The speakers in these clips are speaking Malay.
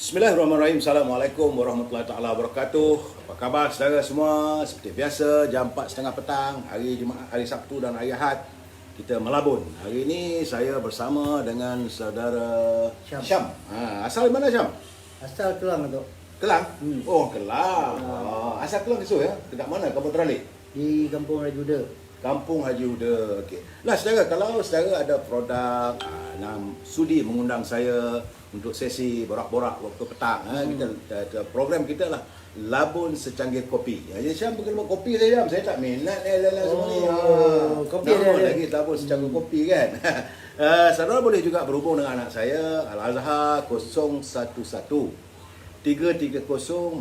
Bismillahirrahmanirrahim. Assalamualaikum warahmatullahi taala wabarakatuh. Apa khabar saudara semua? Seperti biasa, jam 4.30 petang, hari Jumaat, hari Sabtu dan hari Ahad, kita melabun. Hari ini saya bersama dengan saudara Syam. Asal mana Syam? Asal Kelang tu. Kelang? Oh, Kelang. Asal Kelang tu ya? Dekat mana? Kampung Teralik? Di Kampung Rajuda. Kampung Haji Uda. Okey. Nah, saudara, kalau saudara ada produk sudi mengundang saya untuk sesi borak-borak waktu petang, kita program kita lah Labun Secanggih Kopi. Jadi Syam pergi rumah kopi saya, Syam. Saya tak minat lain-lain semua ni. Kopi nama dia. lagi Labun Secanggih Kopi kan. Saudara boleh juga berhubung dengan anak saya Al-Azhar 011 330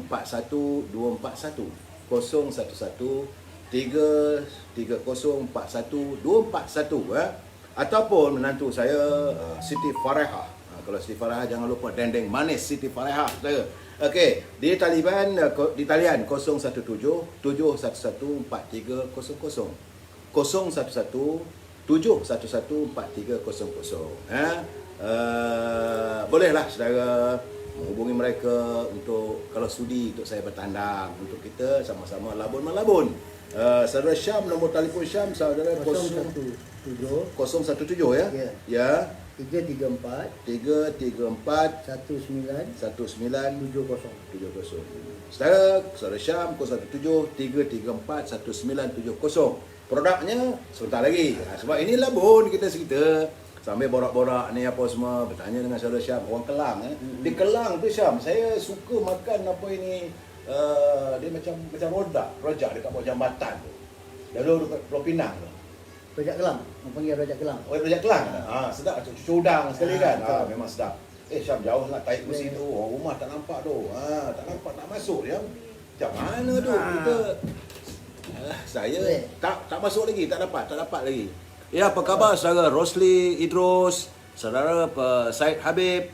41241 011 33041 241 ataupun menantu saya Siti Farahah. Kalau Siti Farahah jangan lupa dendeng manis Siti Farahah saudara. Okey, di talian 017 711 4300 011 711 4300. Bolehlah saudara menghubungi mereka untuk kalau sudi untuk saya bertandang untuk kita sama-sama labun-melabun. Saudara Syam, nombor telefon Syam saudara 017 017 ya. Ya. 334 334 19 1970. 70. Saudara Syam 017 334 1970. Produknya sebentar lagi. Sebab ini labun kita cerita sambil borak-borak ni apa semua, bertanya dengan saudara Syam, orang Kelang Di Kelang tu Syam, saya suka makan apa ini, dia macam rojak dekat bawah jambatan tu. Lalu dekat Pulau Pinang tu. Rojak Kelang. Orang panggil Rojak Kelang. Oh, rojak Kelang. Sedap macam cucu udang sekali kan. Betul. Memang sedap. Syam jauh lah taik kursi tu. Orang rumah tak nampak tu. Tak nampak, tak masuk dia. Macam mana tu? Kita saya tak masuk lagi, tak dapat lagi. Ya, apa khabar saudara Rosli Idrus, saudara Said Habib,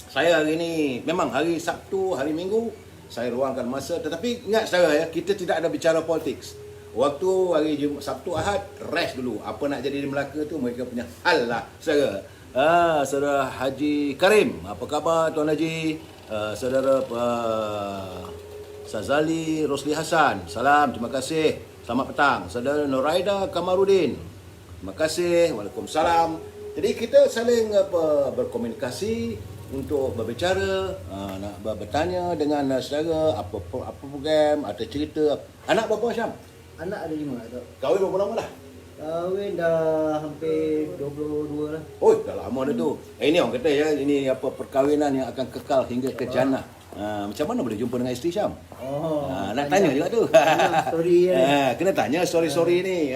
Saya hari ini memang hari Sabtu, hari Minggu saya luangkan masa, tetapi ingat saudara ya, kita tidak ada bicara politik. Waktu hari Sabtu Ahad rest dulu. Apa nak jadi di Melaka tu mereka punya hal lah saudara. Saudara Haji Karim, apa khabar Tuan Haji? Saudara Sazali Rosli Hasan, salam, terima kasih. Selamat petang. Saudara Noraida Kamarudin, terima kasih. Waalaikumsalam. Jadi kita saling berkomunikasi untuk berbicara, nak bertanya dengan saudara apa program, ada cerita. Anak berapa Syam? Anak ada 5 tu. Kahwin berapa lama dah? Kahwin dah hampir 22 lah. Oh, dah lama dah tu. Ini orang kata ya, ini apa perkahwinan yang akan kekal hingga ke jannah. Macam mana boleh jumpa dengan isteri Syam? Nak tanya juga tu. Story kena tanya story-story ni.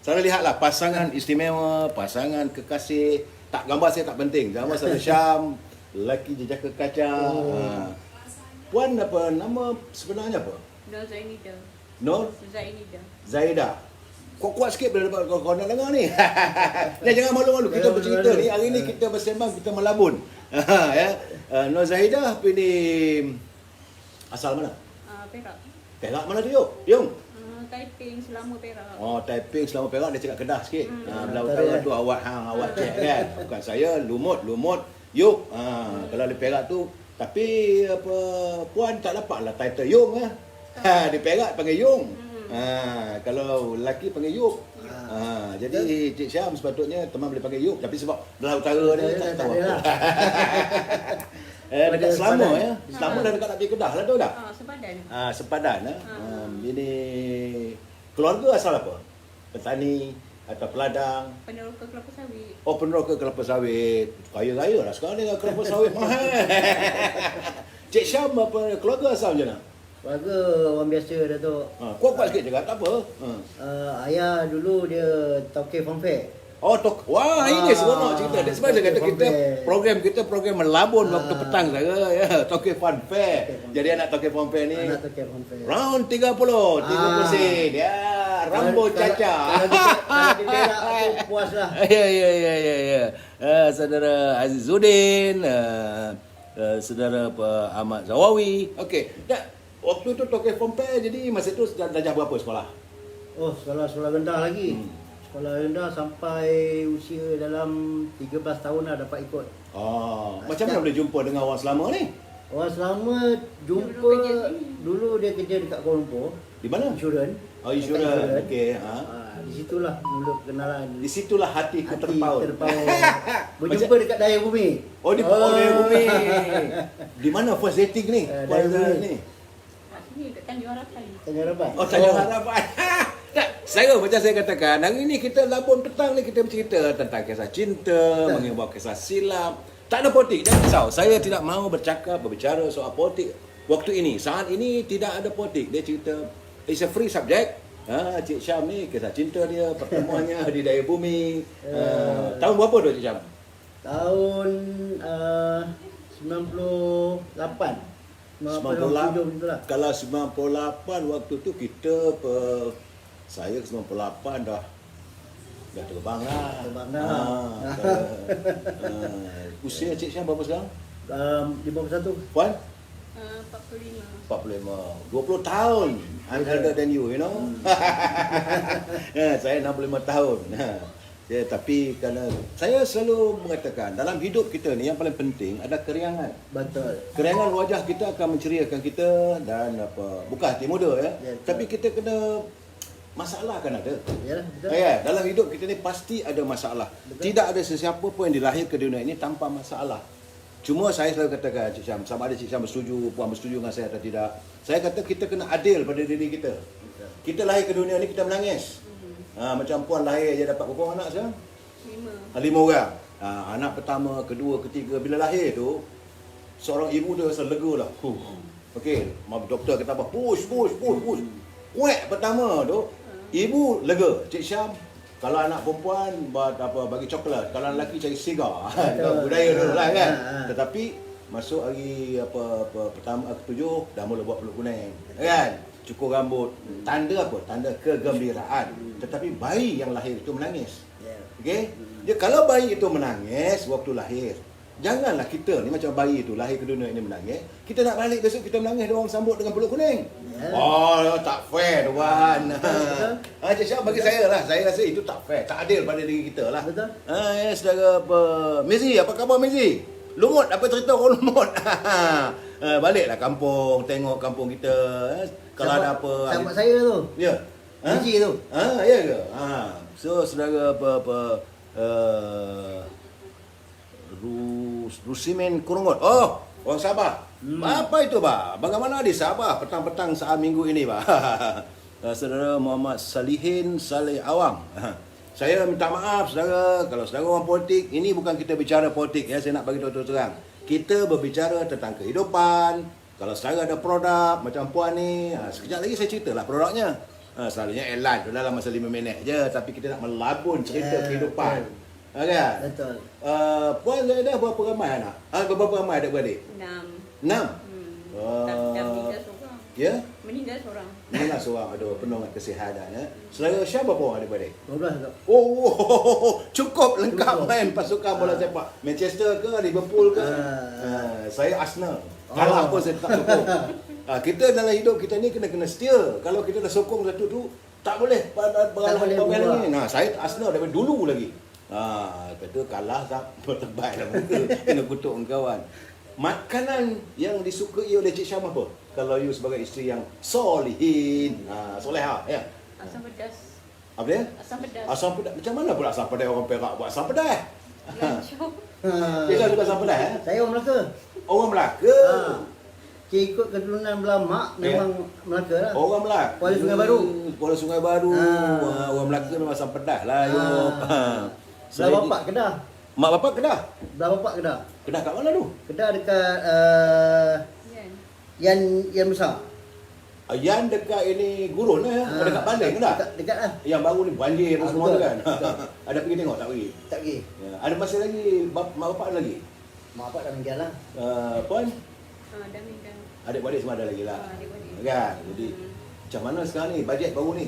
Saya lihatlah pasangan istimewa, pasangan kekasih. Tak, gambar saya tak penting. Gambar saya Syam, lelaki jejaka kaca. Puan apa nama sebenarnya apa? Nur Zainida. Nur Zainida. Zaida. Kau kuat sikit bila kau nak dengar ni. Jangan malu-malu, kita bercerita ni. Hari ni kita bersembang, kita melabun. Ya. Nur Zaida pilih asal mana? Perak. Perak mana tu Yung? Taiping, Selangor, Perak. Oh, Taiping, Selangor, Perak, dia cakap Kedah sikit. Belah utara tu awak cek kan. Bukan saya, lumut, Yung. Kalau di Perak tu, tapi apa puan tak dapatlah title Yung di Perak panggil Yung. Kalau lelaki panggil Yung. Jadi Cik Syam sepatutnya teman boleh panggil Yung, tapi sebab belah utara ni tak tahu apa. Dekat Selangor ya. Selangor dah dekat nak pergi Kedah lah tu dah. Sepadan. Sepadan ini keluarga asal apa? Petani atau peladang? Peneroka kelapa sawit. Oh, peneroka kelapa sawit. Kaya-kaya lah sekarang ni kelapa sawit mahal. Cik Syam apa keluarga asal macam mana? Keluarga orang biasa dah tu. Kuat-kuat sikit cakap, tak apa. Ayah dulu dia tauke Farm Fair. Oh, wah, ini seronok cerita. Dia sebab saya kata kita program melabun waktu petang saja ya. Tauke Fun Fair. Jadi anak Tauke Fun Fair ni Anak tauke Farm Fair. round 30 sen. Ya, rambut caca. Kalau di Perak aku puas lah. Ya. Saudara Azizuddin, saudara Ahmad Zawawi. Okey. Waktu tu Tauke Fun Fair, jadi masa tu darjah berapa sekolah? Oh, sekolah rendah lagi. Sekolah rendah sampai usia dalam 13 tahun dah dapat ikut. Macam mana boleh jumpa dengan orang selama ni? Orang selama jumpa Dulu kerja sini. dulu dia kerja dekat Kuala Lumpur, Di mana? insurans. Insurans. Okey, Di situlah mula kenalan. Di situlah hatiku terpaut. Berjumpa dekat Daya Bumi. Di Daya Bumi. Di mana first dating ni? Daya Bumi. Ni. Kat sini, kat Tanjung Harapan. Tanjung Harapan. Tanjung Harapan. Tak, saya macam saya katakan, hari ni kita labun petang ni kita bercerita tentang kisah cinta, mengimbau kisah silap. Tak ada politik, jangan risau. Saya tidak mahu berbicara soal politik. Waktu ini, saat ini tidak ada politik. Dia cerita, it's a free subject. Cik Syam ni kisah cinta dia, pertemuannya di Daya Bumi. Tahun berapa tu Cik Syam? Tahun 98. 97 betul lah. Kalau 98 waktu tu kita saya 98 dah terbang lah. Terbang dah. Usia Cik Syam berapa sekarang? 51. Puan? 45. 45. 20 tahun. I'm older than you know. Saya 65 tahun. Tapi kerana saya selalu mengatakan dalam hidup kita ni yang paling penting ada keriangan. Betul. Keriangan wajah kita akan menceriakan kita dan bukan hati muda ya. Tapi kita kena masalah akan ada. Yalah, betul. Dalam hidup kita ni pasti ada masalah. Betul. Tidak ada sesiapa pun yang dilahir ke dunia ini tanpa masalah. Cuma saya selalu katakan Cik Syam, sama ada Cik Syam bersetuju, Puan bersetuju dengan saya atau tidak. Saya kata kita kena adil pada diri kita. Kita lahir ke dunia ni kita menangis. Macam Puan lahir je dapat berapa anak sekarang? 5 orang. Anak pertama, kedua, ketiga bila lahir tu seorang ibu dia rasa lega lah. Okey, doktor kata apa? Push. Kuat pertama tu ibu lega. Cik Syam kalau anak perempuan bagi coklat, kalau lelaki cari sigar. Budaya dulu lah kan. Tetapi masuk hari pertama ketujuh dah mula buat peluk kuning. Kan? Cukur rambut. Tanda apa? Tanda kegembiraan. Tetapi bayi yang lahir itu menangis. Okey? Dia kalau bayi itu menangis waktu lahir, janganlah kita ni macam bayi itu lahir ke dunia ini menangis, kita nak balik besok kita menangis dia orang sambut dengan peluk kuning. Tak fair tuan. Cik Syam bagi saya lah, saya rasa itu tak fair, tak adil pada diri kita lah. Betul. Saudara Mizi, apa khabar Mizi? Lumut, apa cerita orang Lumut? Baliklah kampung, tengok kampung kita. Kalau ada apa. Sahabat saya tu. Ya. Mizi tu. Ya ke? So saudara Rusimin Kurungut. Orang Sabah. Apa itu, Pak? Bagaimana di Sabah petang-petang saat minggu ini, Pak? Saudara Muhammad Salihin Saleh Awang. Saya minta maaf, saudara. Kalau saudara orang politik, ini bukan kita bicara politik ya. Saya nak bagi tahu terang. Kita berbicara tentang kehidupan. Kalau saudara ada produk macam Puan ni, sekejap lagi saya ceritalah produknya. Selalunya airline tu dalam masa 5 minit je. Tapi kita nak melabun cerita kehidupan. Kan? Betul. Puan ada berapa ramai anak? Berapa ramai adik-beradik? 6. 6? Dah meninggal seorang. Ya? Meninggal seorang. Meninggal seorang. Aduh, penuh dengan kesihatan. Ya? Saudara Syah berapa orang adik-beradik? 12 tu. Cukup lengkap Cukup. main pasukan bola sepak. Manchester ke, Liverpool ke? Saya Arsenal. Kalah pun saya tak sokong. Kita dalam hidup kita ni kena setia. Kalau kita dah sokong satu tu, tak boleh beralih. Saya Arsenal daripada dulu lagi. Kata kalah tak terbaik lah muka. Kena kutuk kawan. Makanan yang disukai oleh Cik Syam apa? Kalau you sebagai isteri yang solihin, soleha, ya. Asam pedas. Apa dia? Asam pedas. Asam pedas. Macam mana pula asam pedas orang Perak buat asam pedas? Lancau. Dia suka asam pedas Saya orang Melaka. Orang Melaka. Ikut keturunan belah mak memang Melaka lah. Orang Melaka. Kuala Sungai Baru. Kuala Sungai Baru. Orang Melaka memang asam pedas lah. Belah bapak Kedah. Mak bapak Kedah? Belah bapak Kedah. Kedah kat mana tu? Kedah dekat Yan. Yan besar. Yang dekat ini Gurun lah ya. Dekat Bandar ke tak? Dekat lah. Yang baru ni banjir semua tu betul. kan. Betul. Ada pergi tengok tak pergi? Tak pergi. Ya. Ada masih lagi mak bapak ada lagi? Mak bapak dah meninggal lah. Puan? Dah meninggal. Adik-beradik semua ada lagi lah. Adik-beradik. Kan? Jadi macam mana sekarang ni bajet baru ni?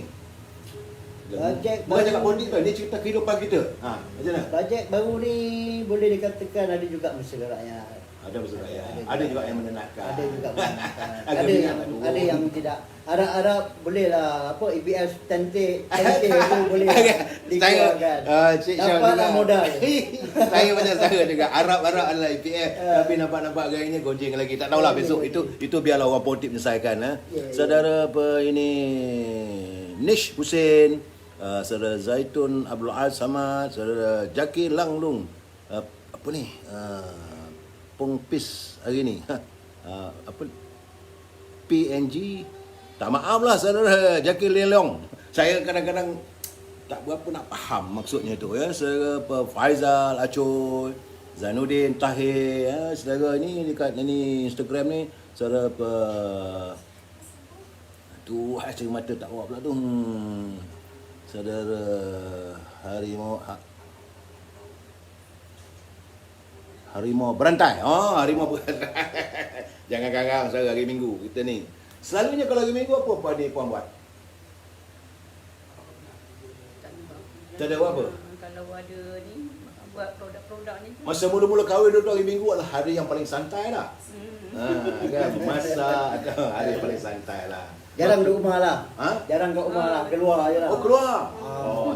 Bajet Bukan cakap baru- politik tu, dia cerita kehidupan kita. Macam mana? Bajet baru ni boleh dikatakan ada juga mesra rakyat. Ada betul ya. Ada juga yang menenatkan. Ada juga menenangkan. Agak ada minat yang tak turun. ada yang tidak. Harap-harap boleh lah apa EPS tentik tu boleh dikeluarkan. Cik Syah Dapatlah juga. modal. Saya macam saya juga. Harap-harap adalah EPF. Tapi nampak-nampak gayanya gonjing lagi. Tak tahulah besok. Itu biarlah orang politik menyelesaikan. Ya. Saudara apa ini Nish Hussein, saudara Zaitun Abdul Az Samad, saudara Jaki Langlung. Apa ni? Pengpis hari ni. Apa? PNG. Tak maaf lah saudara Jaki Leong. Saya kadang-kadang tak berapa nak faham maksudnya tu ya. Saudara Faizal Acoy, Zainuddin Tahir ya, saudara ni dekat ni Instagram ni saudara tu hasil mata tak awak pula tu. Saudara Harimau Berantai. Harimau Berantai. Jangan garang saudara hari Minggu kita ni. Selalunya kalau hari Minggu apa dia puan buat? Tak ada buat apa? Kalau ada ni buat produk-produk ni. Masa mula-mula kahwin dulu hari Minggu adalah hari yang paling santai lah. Kan masak hari yang paling santai lah. Jarang duduk rumah lah. Jarang kat rumah lah, keluar je lah. keluar.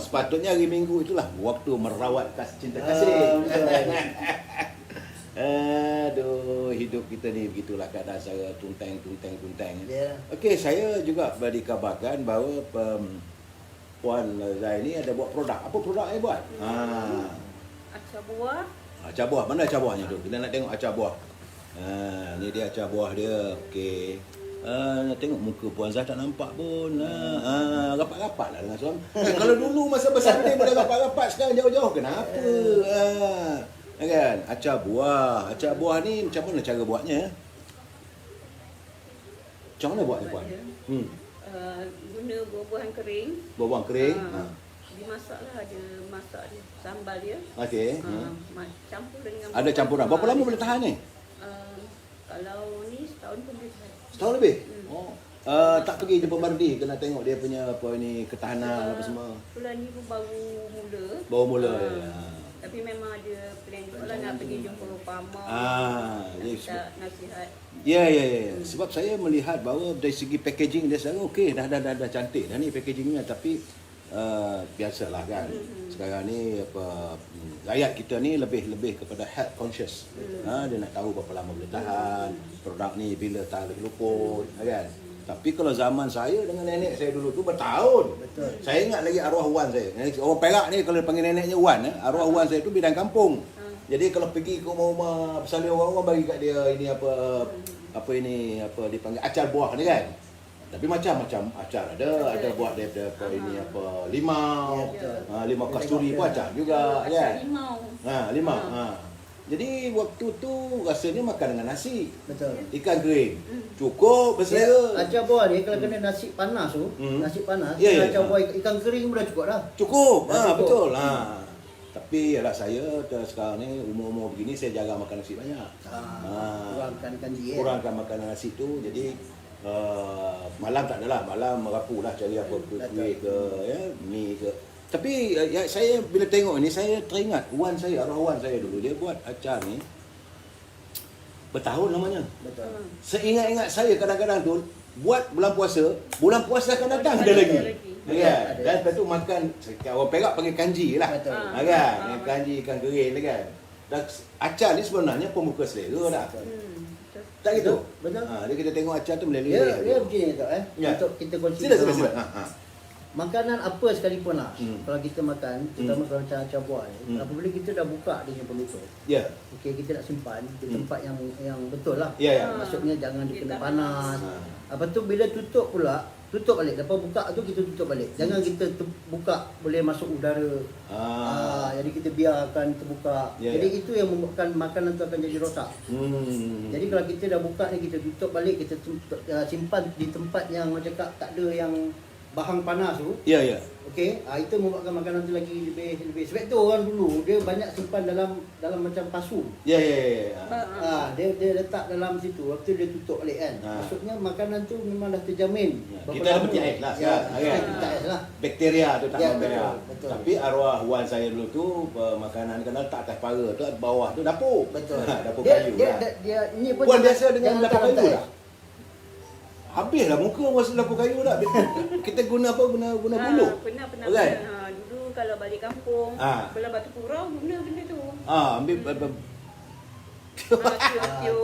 Sepatutnya hari Minggu itulah waktu merawat cinta kasih. Aduh, hidup kita ni begitulah keadaan saya tuntang. Ya. Okey, saya juga dikabarkan bahawa Puan Zai ni ada buat produk. Apa produk dia buat? Acar buah. Acar buah. Mana acar buahnya tu? Kita nak tengok acar buah. Ni dia acar buah dia. Okey. Nak tengok muka Puan Zai tak nampak pun. Rapat-rapat lah dengan suami. Kalau dulu masa bersanding boleh rapat-rapat, sekarang jauh-jauh. Kenapa? Kan? Acar buah. Acar buah ni macam mana cara buatnya? Macam mana buatnya Puan? Guna buah-buahan kering. Buah-buah kering. Dimasaklah, ada masak dia, sambal dia. Okey. Campur dengan Ada campuran. Berapa lama boleh tahan ni? Kalau ni setahun pun boleh tahan. Setahun lebih? Tak pergi jumpa Mardi, kena tengok dia punya apa ni ketahanan apa semua. Bulan ni pun baru mula. Baru mula. Tapi memang ada plan juga lah nak pergi jumpa Rupama. Nak yes. minta nasihat. Ya. Sebab saya melihat bahawa dari segi packaging dia sekarang okey, dah cantik dah ni packagingnya, tapi biasalah kan. Sekarang ni apa rakyat kita ni lebih kepada health conscious. Dia nak tahu berapa lama boleh tahan, produk ni bila tahan lebih luput, kan. Tapi kalau zaman saya dengan nenek saya dulu tu bertahun. Betul. Saya ingat lagi arwah wan saya. Orang Perak ni kalau panggil neneknya wan, arwah wan saya tu bidang kampung. Jadi kalau pergi ke rumah-rumah bersalin orang bagi kat dia ini apa dipanggil acar buah ni kan. Tapi macam-macam acar ada buat daripada apa ini apa limau. Limau kasturi pun acar juga kan. Limau. Limau. Jadi waktu tu rasanya makan dengan nasi. Betul. Ikan kering. Cukup berselera. Acar buah ni kalau kena nasi panas tu, nasi panas, Ya. acar buah ikan kering pun dah cukup dah. Cukup. Dah cukup. Betul. Tapi ialah saya sekarang ni umur-umur begini saya jarang makan nasi banyak. Kurangkan kanji. Kurangkan makanan nasi tu. Jadi malam tak adalah, malam merapulah cari apa kuih ke mi ke. Tapi saya bila tengok ni saya teringat arwah wan saya dulu dia buat acar ni bertahun lamanya. Betul. Seingat-ingat saya kadang-kadang tu buat bulan puasa akan datang ada lagi. Ya, dan lepas tu makan orang Perak panggil kanji lah. Betul. Kan? Kanji ikan kering kan. Dan acar ni sebenarnya pembuka selera dah. Tak gitu? Betul. Dia kita tengok acar tu meleleh. Dia begini tu Ya. untuk kita kongsi. Sila. Makanan apa sekalipun lah. Kalau kita makan, terutama kalau macam acar buah ni, apabila kita dah buka dia punya penutup. Ya. Okey, kita nak simpan di tempat yang betul lah. Ya. Maksudnya jangan dikena Dia panas. Apa tu bila tutup pula, tutup balik. Lepas buka tu kita tutup balik. Jangan kita buka boleh masuk udara. Jadi kita biarkan terbuka. Ya, Jadi itu yang membuatkan makanan tu akan jadi rosak. Jadi kalau kita dah buka ni kita tutup balik, kita simpan di tempat yang macam tak ada yang bahan panas tu. Ya, ya. Okey, itu membuatkan makanan tu lagi lebih. Sebab tu orang dulu dia banyak simpan dalam macam pasu. Ya, ya, ya. Dia letak dalam situ. Waktu dia tutup balik kan. Maksudnya makanan tu memang dah terjamin. Kita dah peti ais lah sekarang. Kita ais lah. Bakteria tu tak bakteria. Betul. Tapi arwah wan saya dulu tu makanan kena letak atas para tu, bawah tu dapur. Betul. Dapur kayu lah. Dia ini pun Puan biasa dengan jangan dapur kayu lantai. dah. Habislah muka masa dapur kayu dah. Kita guna apa? Guna bulu. Pernah Kan? dulu kalau balik kampung, belah batu kurau guna benda tu. Ambil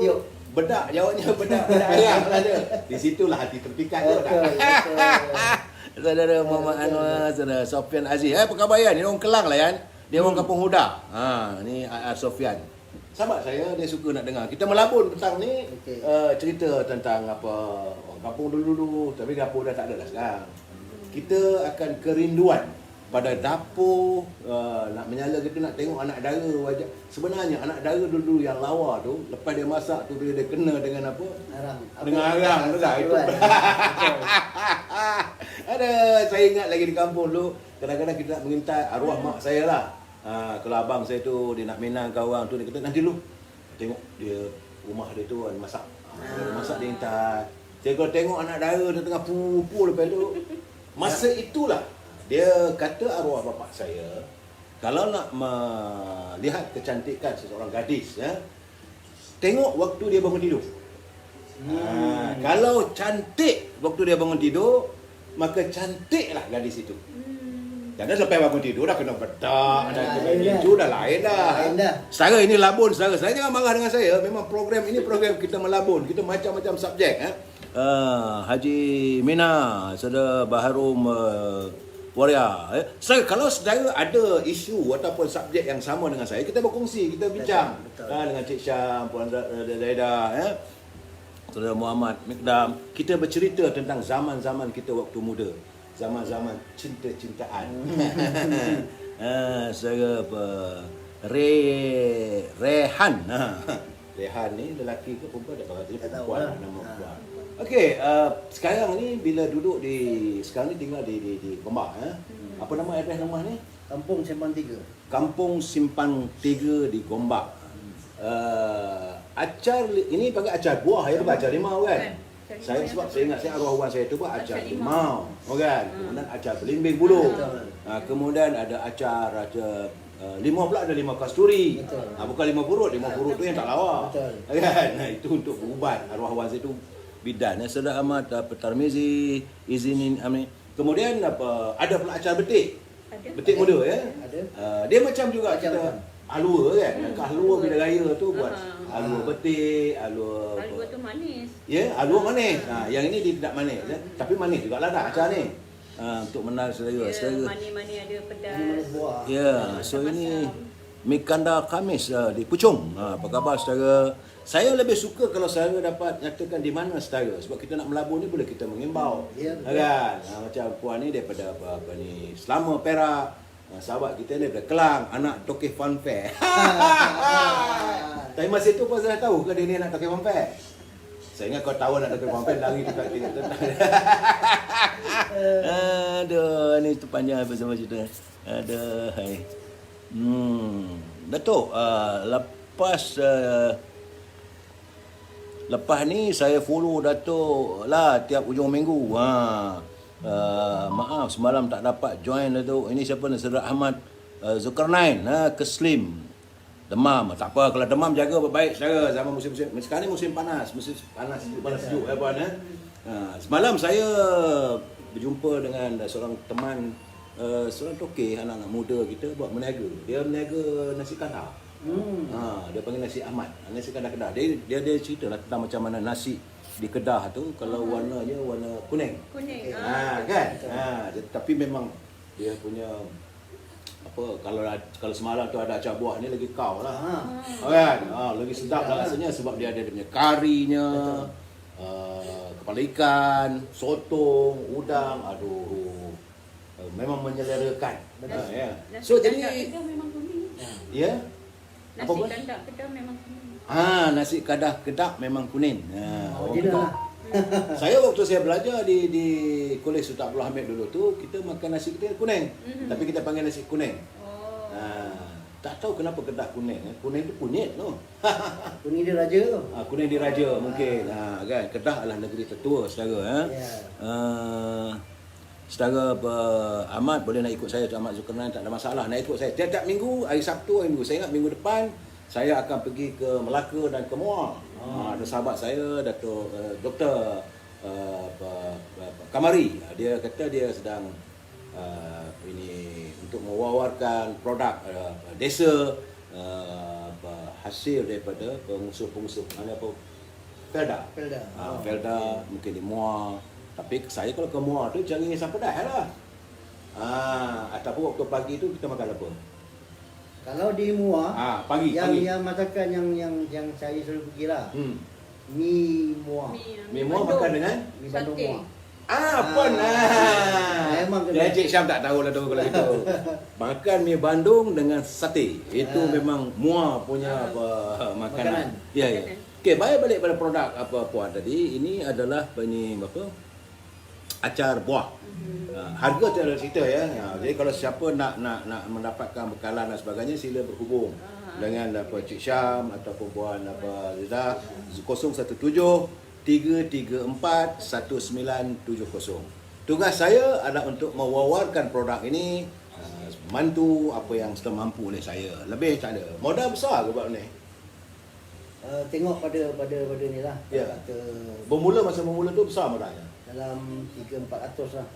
Tiup. bedak, jawabnya bedak ayam lah ada. Di situlah hati terpikat tu dah. Betul. Saudara Muhammad Anwar, saudara Sofian Aziz. Apa khabar Yan? Dia orang Kelang lah Yan. Dia orang Kampung Huda. Ni Sofian. Sahabat saya, dia suka nak dengar. Kita melabun petang ni, cerita tentang apa orang kampung dulu-dulu. Tapi dapur dah tak ada dah sekarang. Kita akan kerinduan pada dapur, nak menyala kita nak tengok anak dara wajah. Sebenarnya anak dara dulu yang lawa tu, lepas dia masak tu dia kena dengan apa? Arang. Dengan arang tu dah. Itu. Ada, saya ingat lagi di kampung dulu, kadang-kadang kita nak mengintai arwah mak saya lah. Kalau abang saya tu dia nak menangkan orang tu, dia kata nanti lu tengok dia rumah dia tu masak. Dia masak dia intai. Saya kalau tengok anak dara dia tengah pupu lepas tu. Masa itulah dia kata arwah bapak saya, kalau nak melihat kecantikan seseorang gadis, tengok waktu dia bangun tidur. Kalau cantik waktu dia bangun tidur, maka cantiklah gadis itu. Jangan sampai bangun tidur dah kena bedak, dah kena ninju, dah lain dah. Setara ini labun, setara. Saya jangan marah dengan saya. Memang program ini program kita melabun. Kita macam-macam subjek. Haji Mina, saudara Baharum Waria. Kalau saudara ada isu ataupun subjek yang sama dengan saya, kita berkongsi, kita bincang. Dengan Cik Syam, Puan Zaida, saudara Muhammad Mikdam. Kita bercerita tentang zaman-zaman kita waktu muda. Zaman-zaman cinta-cintaan. Saudara Rehan. Rehan ni lelaki ke perempuan? Tak tahu lah. Nama perempuan. Okey, sekarang ni bila duduk sekarang ni tinggal di Gombak. Apa nama address rumah ni? Kampung Simpang 3. Kampung Simpang 3 di Gombak. Acar ini pakai acar buah ya, bukan acar limau kan? Saya sebab saya ingat saya arwah wan saya tu buat acar limau, kan? Kemudian acar belimbing bulu. Kemudian ada acar limau pula, ada limau kasturi. Bukan limau purut tu yang tak lawa. Kan? Itu untuk berubat. Arwah wan saya tu bidan. Saudara Ahmad Tarmizi izinin amin. Kemudian ada pula acar betik. Betik muda ya. Dia macam juga kita halua kan. Halua bila raya tu buat halua betik, halua tu manis. Ya, halua manis. Yang ini dia tidak manis ya. Tapi manis jugalah dah acar ni. Untuk menarik selera. Manis-manis ada pedas. Ya, so ini Mikanda Khamis di Puchong. Apa khabar saudara? Saya lebih suka kalau saudara dapat nyatakan di mana saudara. Sebab kita nak melabur ni boleh kita mengimbau. Kan? Macam puan ni daripada apa ni, Selama Perak. Sahabat kita daripada Kelang, anak Tokeh Fun Fair. Tapi masa tu puan saya tahu ke dia ni anak Tokeh Fun Fair? Saya ingat kau tahu anak Tokeh Fun Fair lari dekat tengok tentang. Aduh, ni tu panjang bersama cerita. Aduh, hai. Datuk, lepas ni saya follow Datuk lah tiap ujung minggu. Maaf semalam tak dapat join Datuk. Ini siapa ni? Saudara Ahmad Zulkarnain Keslim. Demam. Tak apa, kalau demam jaga baik saudara. Zaman musim-musim sekarang ni musim panas sejuk puan. Semalam saya berjumpa dengan seorang teman, seorang tokeh anak-anak muda kita buat meniaga. Dia meniaga nasi kadah. Dia panggil nasi Ahmad. Nasi Kedah. Dia cerita lah tentang macam mana nasi di Kedah tu kalau warnanya warna kuning. Kan? Tapi memang dia punya apa, kalau semalam tu ada acar buah ni lagi kau lah. Kan? Lagi sedap lah rasanya sebab dia ada punya karinya. Kepala ikan, sotong, udang, aduh. Memang menyelerakan. Ya. So jadi memang kuning. Ya. Nasi Kedah Kedah memang kuning. Nasi Kedah Kedah memang kuning. Original lah. Saya waktu saya belajar di Kolej Sultan Abdul Hamid dulu tu, kita makan nasi kita kuning. Tapi kita panggil nasi kuning. Tak tahu kenapa Kedah kuning. Kuning tu kunyit no. Kuning dia raja tu. Kuning di Raja mungkin. Kan Kedah adalah negeri tertua saudara Saudara Ahmad boleh nak ikut saya tu, Ahmad Zulkarnain, tak ada masalah nak ikut saya. Tiap-tiap minggu, hari Sabtu, hari Minggu. Saya ingat minggu depan saya akan pergi ke Melaka dan ke Muar. Ada sahabat saya, Datuk Doktor Kamari. Dia kata dia sedang ini untuk mewawarkan produk desa hasil daripada pengusaha-pengusaha mana apa Felda. Felda mungkin di Muar. Tapi saya kalau ke Muar tu cari asam pedas lah. Ataupun waktu pagi tu kita makan apa? Kalau di Muar, pagi. yang masakan yang saya selalu pergi lah. Mi Muar. Mi Muar makan dengan Mi Bandung Muar. Pon. Memang Dia Cik Syam tak tahu lah tu kalau itu. Makan mi Bandung dengan sate. Itu memang Muar punya makanan. Ya. Okey, balik pada produk apa puan tadi. Ini adalah acar buah. Harga tu ada cerita ya. Jadi kalau siapa nak mendapatkan bekalan dan sebagainya, sila berhubung dengan Cik Syam ataupun puan Zida 017 334-1970. Tugas saya adalah untuk mewawarkan produk ini, bantu apa yang semampu oleh saya. Lebih tak ada. Modal besar ke buat ni? Tengok pada ni lah. Ya. Kata Masa bermula tu besar modalnya. dalam 300-400 lah.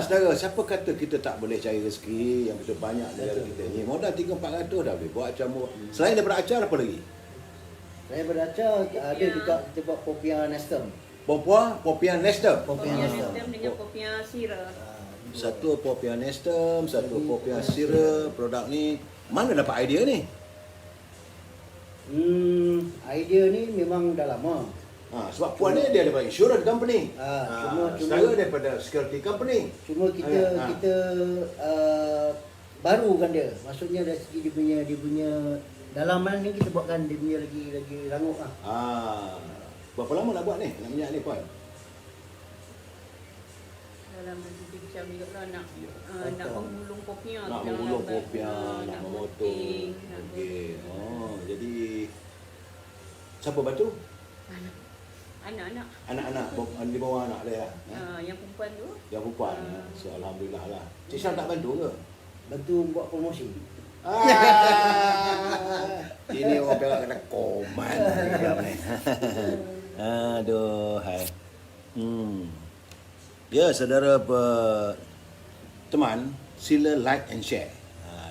Saudara, siapa kata kita tak boleh cari rezeki yang betul banyak negara kita ni? Modal 300-400 dah boleh buat acar. Selain daripada acar, apa lagi? Saya beracar ada juga kita buat popiah nestem. Popiah nestem. Popiah nestem dengan popiah sirap. Satu popiah nestem, satu popiah sirap. Produk ni mana dapat idea ni? Idea ni memang dah lama. Sebab puan ni dia daripada insurance company. Cuma daripada security company. Cuma kita barukan dia. Maksudnya dari segi dia punya dalaman ni kita buatkan dia punya lagi rangup lah. Berapa lama nak buat ni? Nak minyak ni puan? Dalam macam juga lah nak menggulung popiah. Nak menggulung popiah, nak memotong. Okey. Jadi siapa bantu? Anak-anak. Anak-anak di bawah anak dia. Yang perempuan tu. Yang perempuan. So alhamdulillah lah. Cik Syam tak bantu ke? Bantu buat promosi. Ini orang Perak kena koman. Aduh, hai. Ya, saudara teman, sila like and share.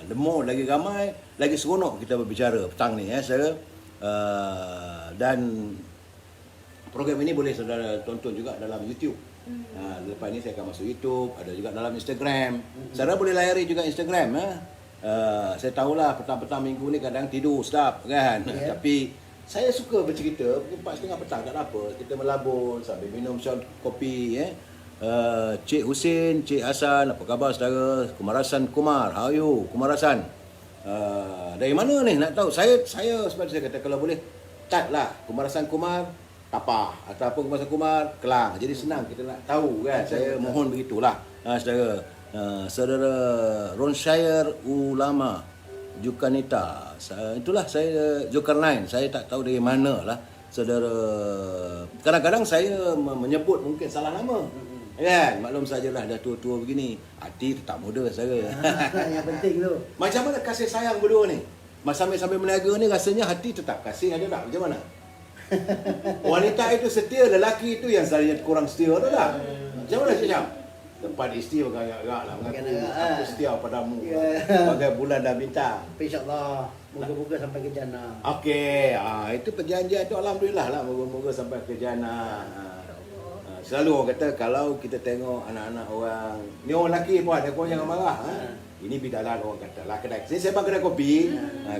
The more lagi ramai, lagi seronok kita berbicara petang ni saudara. Dan program ini boleh saudara tonton juga dalam YouTube. Lepas ni saya akan masuk YouTube, ada juga dalam Instagram. Saudara boleh layari juga Instagram. Saya tahulah petang-petang minggu ni kadang tidur sedap kan. Tapi saya suka bercerita, 4:30 petang tak ada apa. Kita melabur sambil minum shot kopi Cik Husin, Cik Hasan, apa khabar saudara? Kumarasan Kumar, how are you? Kumarasan. Dari mana ni nak tahu? Saya seperti saya kata kalau boleh type lah Kumarasan Kumar Tapah ataupun Kumarasan Kumar Kelang. Jadi senang kita nak tahu kan. Saya mohon begitulah saudara. Saudara Ronshire Ulama Jukanita, itulah saya Zulkarnain. Saya tak tahu dari mana lah saudara. Kadang-kadang saya menyebut mungkin salah nama. Kan, maklum sajalah dah tua-tua begini, hati tetap muda saudara. Yang penting tu. Macam mana kasih sayang berdua ni? Sambil meniaga ni rasanya hati tetap kasih ada tak? Macam mana? Wanita itu setia, lelaki itu yang selalunya kurang setia tu tak? Macam mana Cik Syam? Tempat isteri agak-agak lah mengaku aku setia padamu bagai bulan dan bintang. InsyaAllah moga-moga sampai ke jannah. Okey, itu perjanjian tu alhamdulillah lah, moga-moga sampai ke jannah. Selalu orang kata kalau kita tengok anak-anak orang, ni orang lelaki pun ada, kau jangan marah. Ini bidalan orang kata lah kedai. Saya sebab kedai kopi.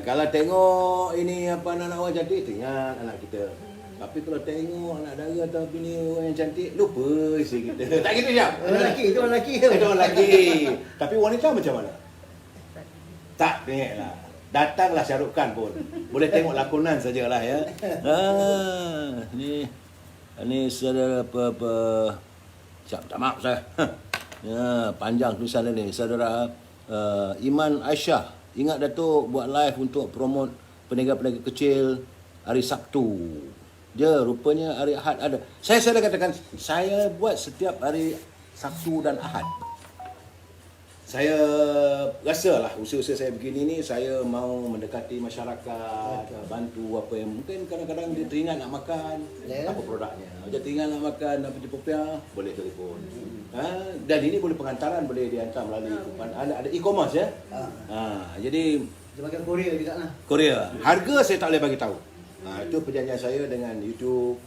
Kalau tengok ini apa anak-anak orang cantik, ingat anak kita. Tapi kalau tengok anak dara atau bini orang yang cantik, lupa isteri kita. Tak gitu Syam? Orang lelaki, itu orang lelaki. Itu orang lelaki. Tapi wanita macam mana? Tak tengok lah. Datanglah Shah Rukh Khan pun. Boleh tengok lakonan sajalah ya. Ni Ini saudara tak maaf saya. Ya, panjang tulisan ini. Saudara Iman Aisyah, ingat Datuk buat live untuk promote peniaga-peniaga kecil hari Sabtu. Dia rupanya hari Ahad ada. Saya dah katakan saya buat setiap hari Sabtu dan Ahad. Saya rasalah usaha-usaha saya begini ni, saya mau mendekati masyarakat, bantu apa yang mungkin kadang-kadang dia teringat nak makan, apa produknya. Dia teringat nak makan apa popiah, boleh telefon. Dan ini boleh pengantaran, boleh dihantar melalui ada e-commerce ya. Jadi Dia pakai Korea juga lah. Korea. Harga saya tak boleh bagi tahu. Itu perjanjian saya dengan YouTube,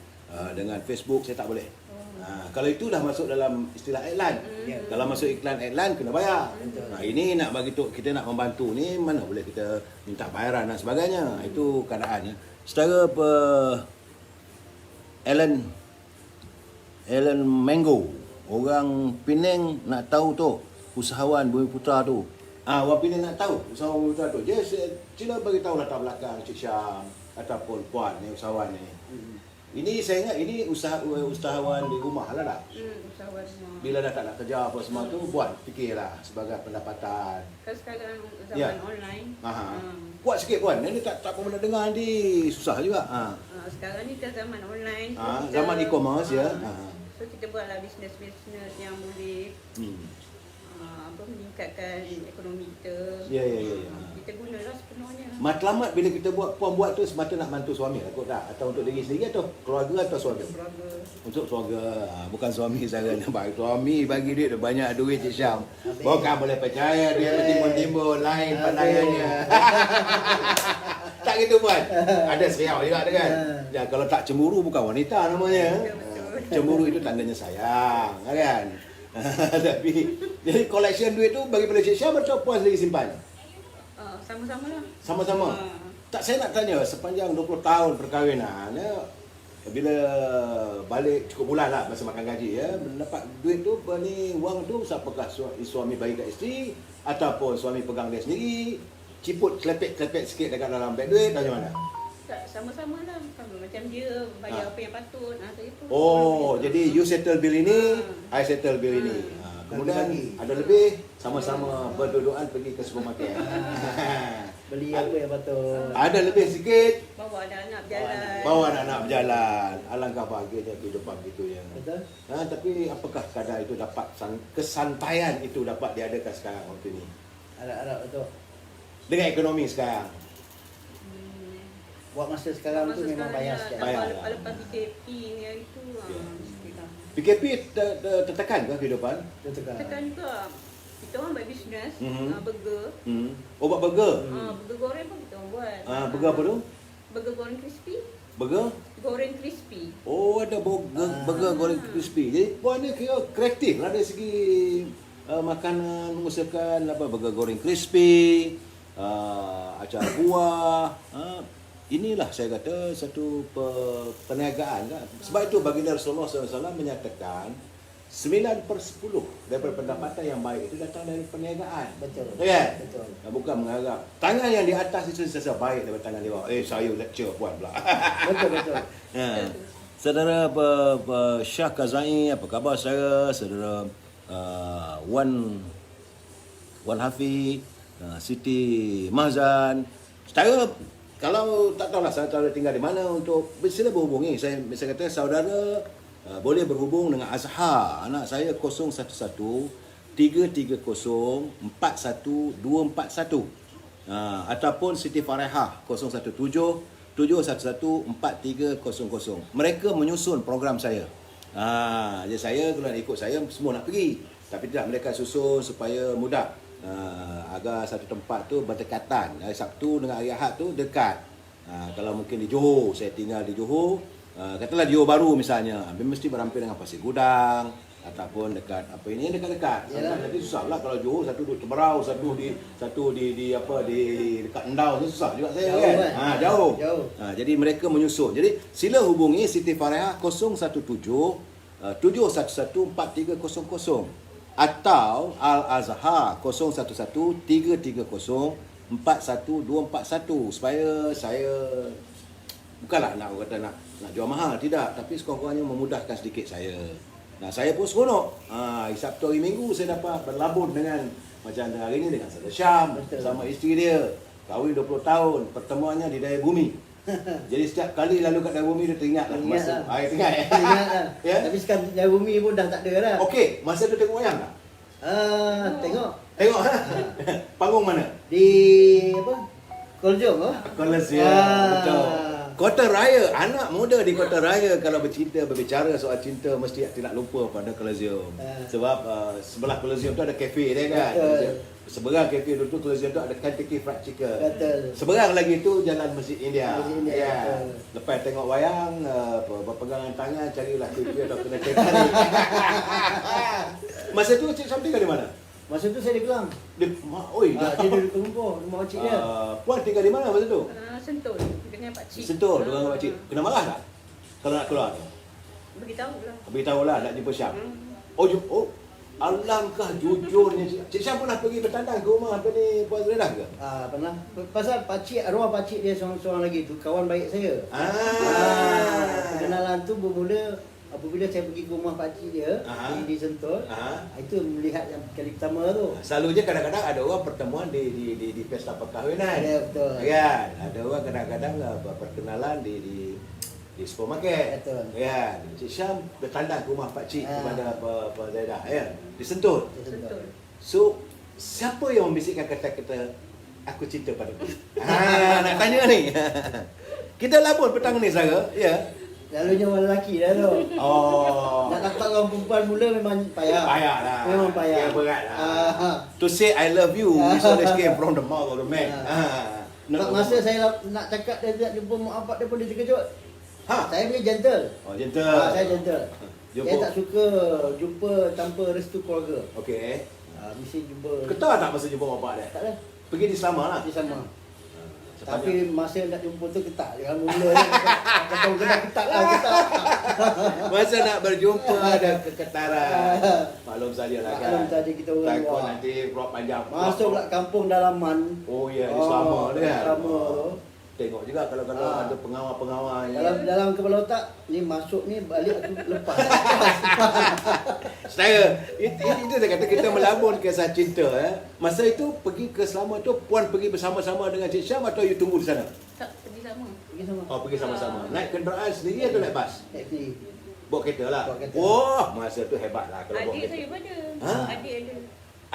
dengan Facebook saya tak boleh. Kalau itu dah masuk dalam istilah iklan. Kalau masuk iklan kena bayar. Ini nak bagi tu, kita nak membantu ni, mana boleh kita minta bayaran dan sebagainya. Itu keadaannya. Setara Alan Mango, orang Penang nak tahu tu, usahawan Bumi Putra tu. Orang Penang nak tahu usahawan Bumi Putra tu. Dia sila bagi tahu latar belakang Cik Syam ataupun puan ni, usahawan ni. Ini saya ingat ini usahawan di rumah lah tak? Usahawan rumah. Bila dah tak nak kerja apa semua tu, buat fikirlah sebagai pendapatan. Kan sekarang zaman online. Kuat sikit puan. Ini tak pernah dengar nanti susah juga. Sekarang ni kan zaman online. Zaman e-commerce ya. So kita buatlah bisnes-bisnes yang boleh meningkatkan ekonomi kita. Ya. Kita gunalah sepenuhnya. Matlamat bila kita puan buat tu semata nak bantu suami lah kot tak? Atau untuk diri sendiri atau keluarga atau keluarga? Untuk keluarga. Bukan suami saya nak bagi. Suami bagi duit banyak duit Cik Syam. Bukan boleh percaya dia bertimbun-timbun lain pandangannya. Tak gitu puan. Ada seriau juga kan. Dan kalau tak cemburu bukan wanita namanya. Cemburu itu tandanya sayang, kan? Tapi jadi collection duit tu bagi pada Cik Syam atau puan sendiri simpan? Sama-sama lah. Sama-sama. Tak, saya nak tanya sepanjang 20 tahun perkahwinan ya, bila balik cukup bulan lah masa makan gaji ya, mendapat duit tu ni wang tu siapakah suami bagi kat isteri ataupun suami pegang dia sendiri, ciput klepek-klepek sikit dekat dalam beg duit macam mana? Tak, sama-sama lah. Macam dia bayar apa yang patut. Itu. Jadi you settle bill ini, I settle bill ini. Kemudian ada lebih, sama-sama berduaan pergi ke supermarket. Beli apa yang patut. Ada lebih sikit, Bawa anak berjalan. bawa anak-anak berjalan. Alangkah bahagianya kehidupan gitu ya. Betul. Tapi apakah kadar itu dapat, kesantaian itu dapat diadakan sekarang waktu ini? Harap-harap betul. Dengan ekonomi sekarang. Buat masa sekarang tu memang bayar sikit. Bayar. Lepas PKP ni hari tu. PKP tertekan ke kehidupan? Tekan juga. Kita orang buat bisnes, burger. Buat burger? Burger goreng pun kita orang buat. Burger apa tu? Burger goreng crispy. Burger? Goreng crispy. Ada burger goreng crispy. Jadi puan ni kira kreatif lah dari segi makanan, mengusahakan burger goreng crispy, acar buah. Inilah saya kata satu perniagaan kan. Sebab itu baginda Rasulullah SAW menyatakan 9/10 daripada pendapatan yang baik itu datang dari perniagaan. Betul. Ya? Betul. Bukan mengharap. Tangan yang di atas itu sentiasa baik daripada tangan di bawah. Saya lecture puan pula. Betul. Saudara Syah Kazai, apa khabar saudara? Saudara Wan Hafiz, Siti Mahzan. Saudara, kalau tak tahulah saudara tinggal di mana, untuk sila berhubungi. Saya kata saudara boleh berhubung dengan Azhar, anak saya 011 330 41241, ataupun Siti Farehah 017 711 4300. Mereka menyusun program saya. Jadi saya kalau nak ikut saya semua nak pergi, tapi tidak, mereka susun supaya mudah. Agar satu tempat tu berdekatan. Hari Sabtu dengan hari Ahad tu dekat. Kalau mungkin di Johor, saya tinggal di Johor, katalah Johor Baru misalnya, mesti berampil dengan Pasir Gudang ataupun dekat apa ini dekat-dekat. Jadi susahlah kalau Johor, satu di Teberau, satu di dekat Endau, susah juga saya kan. Jauh. Jadi mereka menyusun. Jadi sila hubungi Siti Farehah 017 711 4300 atau Al-Azhar 011 330 41241 supaya saya Bukanlah nak kata nak jual mahal, tidak, tapi sekurang-kurangnya memudahkan sedikit saya. Nah, saya pun seronok. Sabtu hari Minggu saya dapat berlabur dengan macam hari ini dengan Saudara Syam sama isteri dia. Kahwin 20 tahun, pertemuannya di Daya Bumi. Jadi setiap kali lalu kat Daya Bumi dia teringatlah masa. Ingat ya. Ingatlah. Ya? Tapi sekarang Daya Bumi pun dah tak ada dah. Okey, masa tu tengok wayang tak? Tengok Tengok. Panggung mana? di apa? Koljong ah. Koloseum, betul. Kota Raya, anak muda di Kota Raya kalau berbicara soal cinta mesti tidak lupa pada Koloseum. Sebab sebelah Koloseum tu ada kafe dia kan. Seberang kafe tu Koloseum tu ada Kentucky Fried Chicken. Betul. Seberang lagi tu Jalan Masjid India. Masjid India, Ya. betul. Lepas tengok wayang, berpegangan tangan carilah kafe atau kena tarik. Masa tu Cik Syam tinggal di mana? Masa tu saya di Kelang. Dia Dia duduk Lumpur, rumah makcik dia. Puan tinggal di mana masa tu? Sentul dengan Pak Cik. Sentul dengan makcik. Kena marah tak? Kalau nak keluar tu? Beritahu lah. Beritahulah nak jumpa Syam. Alangkah jujurnya Cik Syam pernah pergi bertandang ke rumah apa ni Puan Zredah ke? Pernah. Pasal pakcik, arwah pakcik dia seorang lagi tu kawan baik saya. Perkenalan tu bermula apabila saya pergi ke rumah pakcik dia di Sentul. Itu melihat yang kali pertama tu. Selalunya kadang-kadang ada orang pertemuan di pesta perkahwinan. Ya, betul. Kan? Ada orang kadang-kadang perkenalan di supermarket. Betul. Ya, Cik Syam bertandang ke rumah pakcik kepada Puan Zaidah ya. Di Sentul. Sentul. So, siapa yang membisikkan kata-kata aku cinta padamu? Nak tanya ni. Kita labur petang ni Sarah, ya. Lalunya orang lelaki dah tu. Nak dapat orang perempuan mula memang payah. Payah lah. Memang payah. Ya, berat lah. To say I love you, this always came from the mouth of the man. Masa saya nak cakap dia tak jumpa mak bapak dia pun dia terkejut. Saya punya gentle. Gentle. Saya gentle. Jumpa. Saya tak suka jumpa tanpa restu keluarga. Okey. Mesti jumpa. Ketawa tak masa jumpa bapak dia? Tak ada. Pergi di Selama lah. Dia sama. Sepanjang. Tapi masa nak jumpa tu ketak dia. Mula ni kata kena ketak lah, ketak. Masa nak berjumpa ada keketaran. Maklum saja lah kan. Maklum saja kita orang Takut luar. nanti rok panjang. Masuk pula kampung dalaman. Oh ya, di Selama dia kan. Selama tu. Tengok juga kalau ada pengawal-pengawal yang Dalam kepala otak ni masuk ni balik aku lepas. Saya itu saya kata kita melabur kisah cinta Masa itu pergi ke Selama tu Puan pergi bersama-sama dengan Cik Syam atau you tunggu di sana? Tak, pergi sama. Pergi sama. Pergi sama-sama. Naik kenderaan sendiri atau naik bas? Naik sendiri. Bawa kereta lah. Bawa kereta. Wah, masa tu hebat lah kalau bawa Adik kereta. saya pun ada. Adik ada.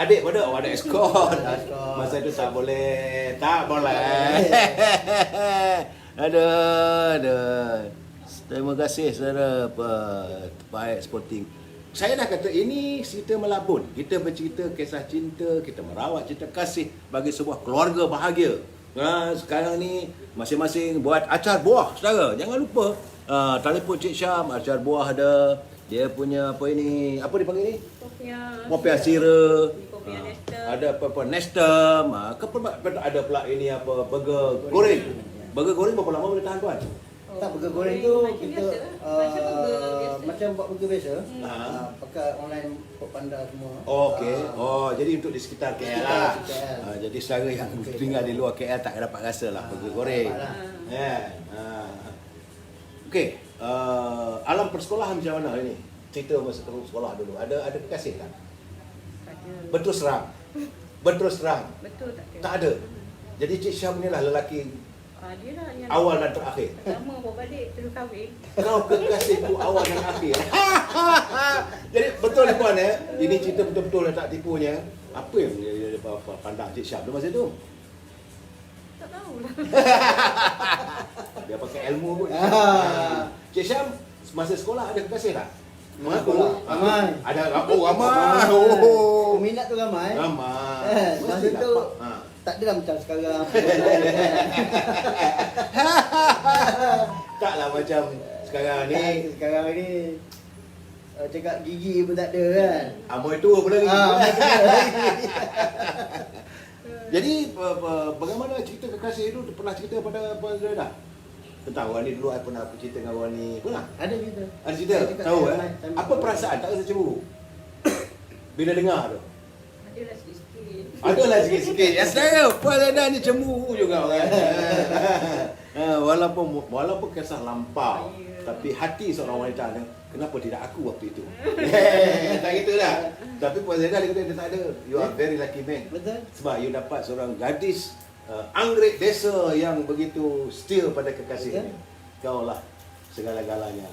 Adik pada ada escort. Escort. Masa tu tak boleh. Tak boleh. Aduh. Terima kasih saudara Baik Sporting. Saya dah kata ini cerita melabun. Kita bercerita kisah cinta, kita merawat cinta kasih bagi sebuah keluarga bahagia. Sekarang ni masing-masing buat acar buah saudara. Jangan lupa telefon Cik Syam, acar buah ada. Dia punya apa ini? Apa dipanggil ni? Popiah sira. Popiah Nestem. Ada apa Nestem. Ada pula ini apa burger goreng. Burger goreng berapa lama boleh tahan tuan? Tak, burger goreng tu macam kita biasa. Macam burger biasa. macam buat burger biasa. Ha. Pakai online Foodpanda semua. Okey. Jadi untuk di sekitar KL lah. KL. Jadi saudara yang tinggal di luar KL tak dapat rasa lah burger goreng. Ya. Okey. Alam persekolahan macam mana hari ni? Cerita masa sekolah dulu. Ada kekasih tak? Ada. Berterus terang. Berterus terang. Betul tak ada? Tak ada. Jadi Cik Syam ni lah lelaki Dia lah yang awal dan terakhir. pertama bawa balik terus kahwin. Kau kekasihku awal dan akhir. Jadi betul ni puan ini cerita betul-betul tak tipunya. Apa yang dia pandang Cik Syam masa tu? Tak tahulah. Dia pakai ilmu pun. Cik Syam masa sekolah ada kekasih tak? Mengaku ramai. Ada ramai. Oh. Peminat tu ramai. Ramai. Masa Mesti tu dapat. tak ada macam sekarang. Taklah macam sekarang ni. Sekarang ni cakap gigi pun tak ada kan. Amoy tua pun lagi. Jadi bagaimana cerita kekasih itu pernah cerita pada Puan Zredah? Tentang orang ni dulu saya pernah cerita dengan orang ni. Pernah? Ada cerita. Ada cerita? Tahu Apa perasaan? Tak rasa cemburu? Bila dengar tu? Adalah sikit-sikit. sikit. Adalah sikit-sikit. Ya saya, Puan Zaida ni cemburu juga orang. Walaupun kisah lampau, tapi hati seorang wanita ni, kenapa tidak aku waktu itu? Tak gitulah. Tapi Puan Zaida dia kata dia tak ada. You are very lucky man. Betul. Sebab you dapat seorang gadis anggrek desa yang begitu setia pada kekasihnya. Kau lah segala-galanya.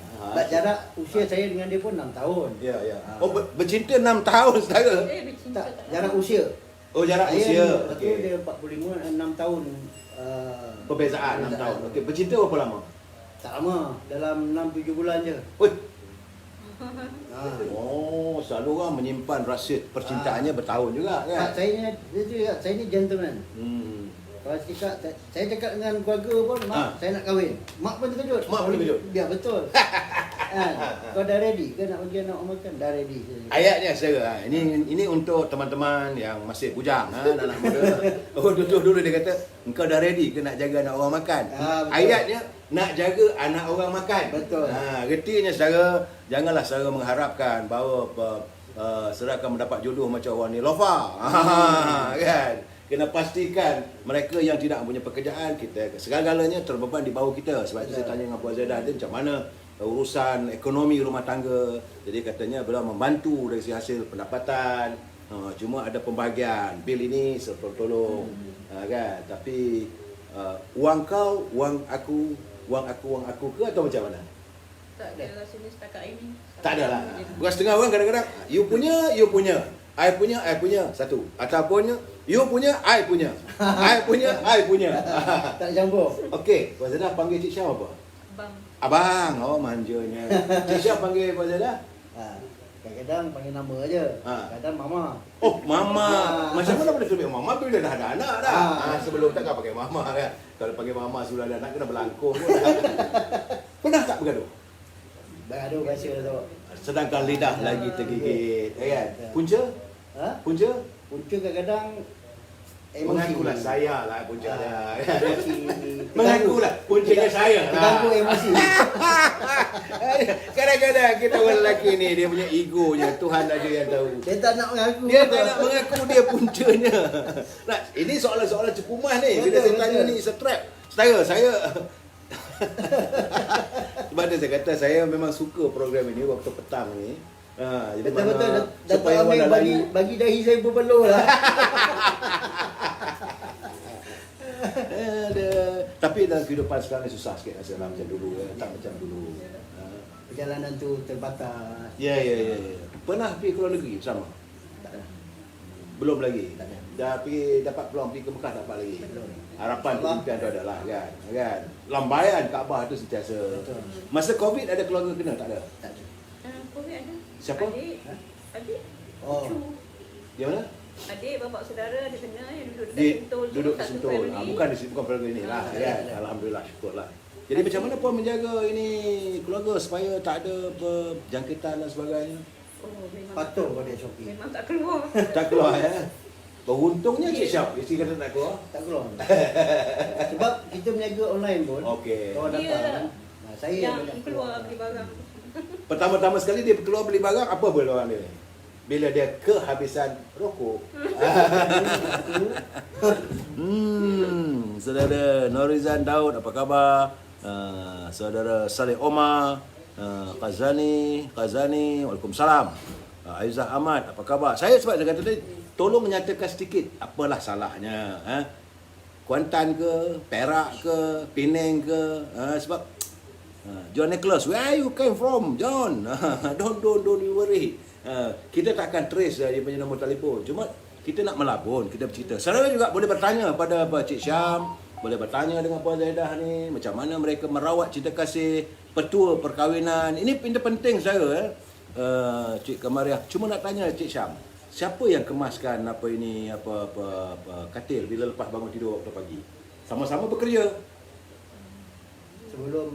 Jarak usia saya dengan dia pun 6 tahun. Ya, ya. Oh, bercinta 6 tahun saudara. Bercinta Tak, jarak usia. Oh, jarak Saya usia. lepas tu dia 45, 6 tahun. Perbezaan 6 tahun. Okey, bercinta berapa lama? Tak lama, dalam 6-7 bulan je. Oi. Ha. Oh, selalu orang menyimpan rahsia percintaannya bertahun juga kan? Tak, saya ni gentleman. Kalau saya cakap dengan keluarga pun, mak saya nak kahwin. Mak pun terkejut. Mak pun terkejut? Ya, betul. Kau dah ready ke nak bagi anak makan? Dah ready. Ayatnya saudara, ini untuk teman-teman yang masih bujang, anak-anak muda. Oh, dulu dia kata, engkau dah ready ke nak jaga anak orang makan? Betul. Ayatnya nak jaga anak orang makan. Betul. Retinya saudara, janganlah saudara mengharapkan bahawa saudara akan mendapat jodoh macam orang ni lofa. Kan? Kena pastikan mereka yang tidak mempunyai pekerjaan, kita segala-galanya terbeban di bawah kita. Sebab itu saya tanya dengan Puan Zaida tu macam mana urusan ekonomi rumah tangga. Jadi katanya beliau membantu dari segi hasil pendapatan. Cuma ada pembahagian bil ini tolong kan. Tapi wang kau, wang aku ke atau macam mana? Tak ada rasanya setakat ini. Tak ada lah. Bukan setengah orang kadang-kadang you punya, I punya satu. Ataupun you punya, I punya. I punya. Tak campur. Okey, Puan Zaida panggil Cik Syam apa? Bang. Abang. Oh, manjanya. Cik Syam panggil Puan Zaida? Kadang-kadang panggil nama aja. Kadang mama. Oh, mama. Macam mana boleh sebut mama bila dah ada anak dah? Sebelum takkan pakai mama kan. Kalau panggil mama sudah ada anak kena berlangkung pun. Pernah tak bergaduh? Bergaduh biasa tu. Sedangkan lidah lagi tergigit, kan? Punca? Punca? Punca kadang-kadang Mengakulah saya lah puncanya. Mengaku Mengakulah puncanya saya. Terganggu emosi. Kadang-kadang kita orang lelaki ni dia punya egonya Tuhan aja yang tahu. Dia tak nak mengaku. Dia tak nak mengaku dia puncanya. Nah, ini soalan-soalan cepumas ni. Bila saya tanya ni is a trap. Saya sebab tu saya kata saya memang suka program ini waktu petang ni. Jadi betul-betul Datuk Amir bagi dahi saya berpeluh lah. Tapi dalam kehidupan sekarang ni susah sikit rasa lah macam dulu tak macam dulu. Perjalanan tu terbatas. Ya. Pernah pergi ke luar negeri bersama? Tak ada. Belum lagi. Tak ada. Dah pergi dapat peluang pergi ke Mekah dapat lagi. Harapan impian tu adalah kan. Lambaian Kaabah tu sentiasa. Betul. Masa Covid ada keluarga kena tak ada? Tak ada. Covid ada. Siapa? Adik. Oh. Cucu. Di mana? Adik, bapak saudara dia kena yang duduk dekat Di Sentul tu, duduk di satu Sentul. family. Bukan di bukan keluarga ini lah kan. Alhamdulillah syukurlah. Jadi macam mana Puan menjaga ini keluarga supaya tak ada jangkitan dan sebagainya? Oh, memang Patuh pada Shopee. memang tak keluar. Tak keluar ya. Beruntungnya Cik Syaf, isteri kata tak keluar. Tak keluar. Sebab kita berniaga online pun. Okey. Kalau Dia datang, saya yang banyak keluar beli barang. Pertama-tama sekali dia keluar beli barang, apa boleh orang dia? Bila dia kehabisan rokok. Saudara Norizan Daud, apa khabar? Saudara Saleh Omar, Qazani, Waalaikumsalam. Aizah Ahmad, apa khabar? Saya sebab saya kata tadi, tolong menyatakan sedikit apalah salahnya. Kuantan ke, Perak ke, Penang ke, sebab John Nicholas, where you came from, John? Don't you worry. Kita tak akan trace dia punya nombor telefon. Cuma kita nak melabun, kita bercerita. Saudara juga boleh bertanya pada Cik Syam, boleh bertanya dengan Puan Zaidah ni macam mana mereka merawat cinta kasih, petua perkahwinan. Ini penting saya Cik Kamariah. Cuma nak tanya Cik Syam, siapa yang kemaskan apa katil bila lepas bangun tidur waktu pagi? Sama-sama bekerja. Sebelum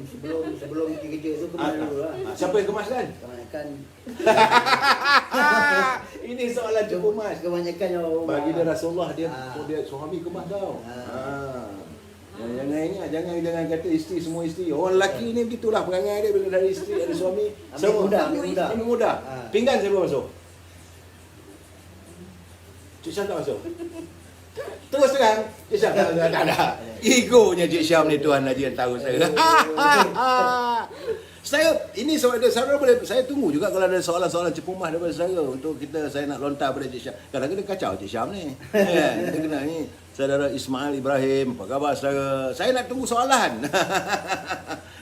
pergi kerja tu kemana dulu lah. Siapa yang kemaskan? Kebanyakan Ini soalan cukup mas. Kebanyakan yang Bagi dia Rasulullah dia suami kemas tau. Jangan kata isteri semua isteri. Orang lelaki ni begitulah perangai dia bila ada isteri ada suami. Ambil mudah. Ambil mudah. Pinggan saya masuk. Cik Syam tak masuk. Terus terang, Cik Syam tak ada. Egonya Cik Syam ni Tuhan aja yang tahu saya. Saya ini saudara boleh saya tunggu juga kalau ada soalan-soalan cepumah daripada saya nak lontar pada Cik Syam. Kadang-kadang kacau Cik Syam ni. Kita kena ni saudara Ismail Ibrahim, apa khabar saudara? Saya nak tunggu soalan.